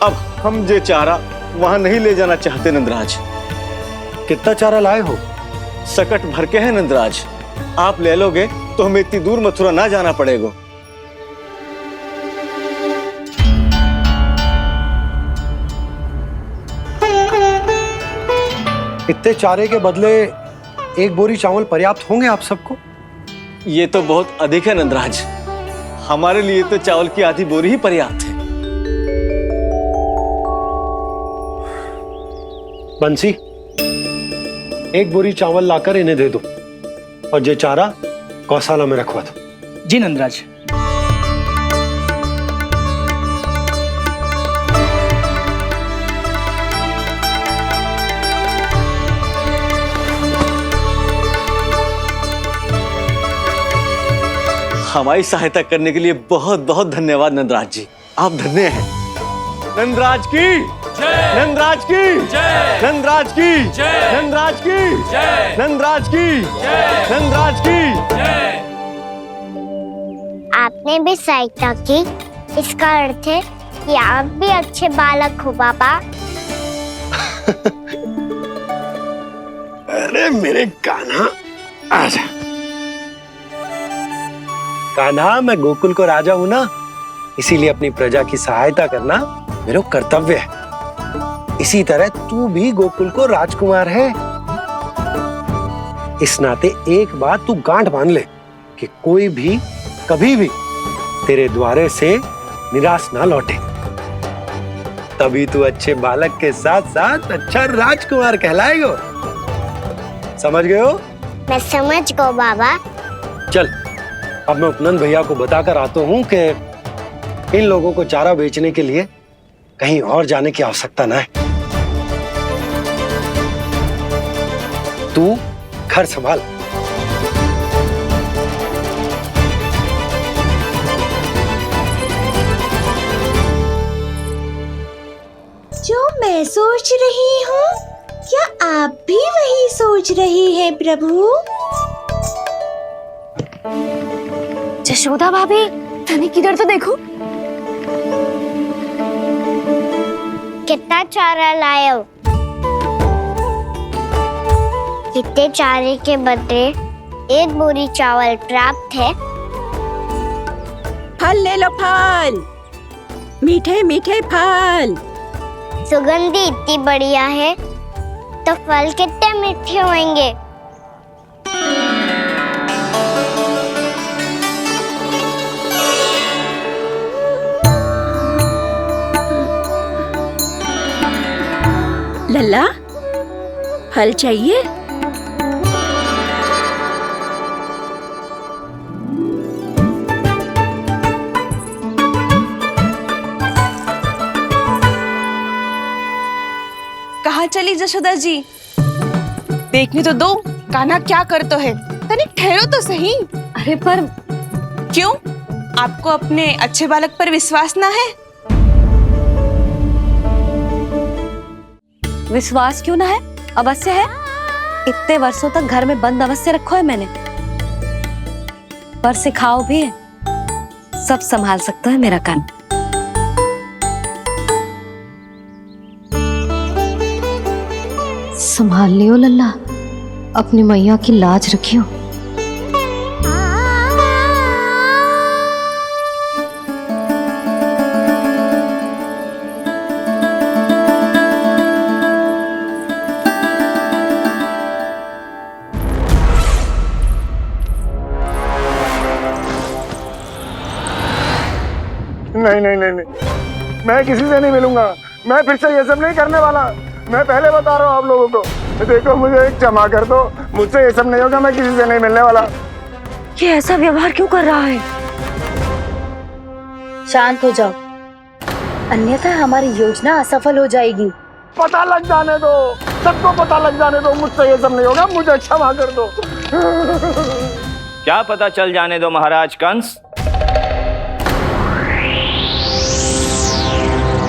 Speaker 20: अब हम ये चारा वहां नहीं ले जाना चाहते नंदराज।
Speaker 2: कितना चारा लाए हो?
Speaker 20: सकट भर के है नंदराज। आप ले लोगे तो हमें इतनी दूर मथुरा ना जाना पड़ेगा।
Speaker 2: इतने चारे के बदले एक बोरी चावल पर्याप्त होंगे आप सबको?
Speaker 20: ये तो बहुत अधिक है नंदराज। हमारे लिए तो चावल की आधी बोरी ही पर्याप्त है।
Speaker 2: बंसी, एक बोरी चावल लाकर इन्हें दे दो और ये चारा गौशाला में रखवा दो।
Speaker 12: जी नंदराज।
Speaker 20: हमारी सहायता करने के लिए बहुत बहुत धन्यवाद नंदराज जी। आप धन्य हैं। नंदराज की जय, नंदराज की जय, नंदराज की जय, नंदराज की जय, नंदराज की जय, नंदराज की जय।
Speaker 1: आपने भी सहायता की, इसका अर्थ है कि आप भी अच्छे बालक हो पापा।
Speaker 2: अरे मेरे कान्हा, आजा। कान्हा, मैं गोकुल को राजा हूं ना, इसीलिए अपनी प्रजा की सहायता करना मेरा कर्तव्य है। इसी तरह तू भी गोकुल को राजकुमार है। इस नाते एक बात तू गांठ बांध ले कि कोई भी कभी भी तेरे द्वारे से निराश ना लौटे। तभी तू अच्छे बालक के साथ साथ अच्छा राजकुमार कहलाएगा। समझ गए हो?
Speaker 1: मैं समझ गया बाबा।
Speaker 2: चल, अब मैं उपनंद भैया को बताकर आता हूँ कि इन लोगों को चारा बेचने के लिए कहीं और जाने की आवश्यकता ना है। तू घर संभाल।
Speaker 11: जो मैं सोच रही हूँ, क्या आप भी वही सोच रही हैं प्रभु?
Speaker 3: यशोदा भाभी, तनिक इधर तो देखो।
Speaker 1: कितना चारा लाए हो? कितने चारे के बदले एक बोरी चावल प्राप्त है।
Speaker 22: फल ले लो, फल, मीठे मीठे फल।
Speaker 1: सुगंधी इतनी बढ़िया है तो फल कितने मीठे होंगे।
Speaker 22: लल्ला, फल चाहिए?
Speaker 9: कहाँ चली जशोदा जी? देखने तो दो कान्हा क्या कर तो है। तनिक ठहरो तो सही।
Speaker 3: अरे पर
Speaker 9: क्यों? आपको अपने अच्छे बालक पर विश्वास ना है?
Speaker 3: विश्वास क्यों ना है? अवश्य है। इतने वर्षों तक घर में बंद अवश्य रखो है मैंने, पर सिखाओ भी है। सब संभाल सकता है मेरा कान।
Speaker 19: संभाल लियो लल्ला, अपनी मैया की लाज रखियो।
Speaker 15: नहीं नहीं नहीं नहीं, मैं किसी से नहीं मिलूंगा। मैं फिर से ये सब नहीं करने वाला। मैं पहले बता रहा हूँ आप लोगों को। देखो, मुझे एक क्षमा कर दो, मुझसे ये सब नहीं होगा। मैं किसी से नहीं मिलने वाला।
Speaker 3: ये ऐसा व्यवहार क्यों कर रहा है?
Speaker 10: शांत हो जाओ, अन्यथा हमारी योजना असफल हो जाएगी।
Speaker 15: पता लग जाने दो, सबको पता लग जाने दो। मुझसे ये सब नहीं होगा। मुझे क्षमा कर दो।
Speaker 13: क्या पता चल जाने दो महाराज कंस?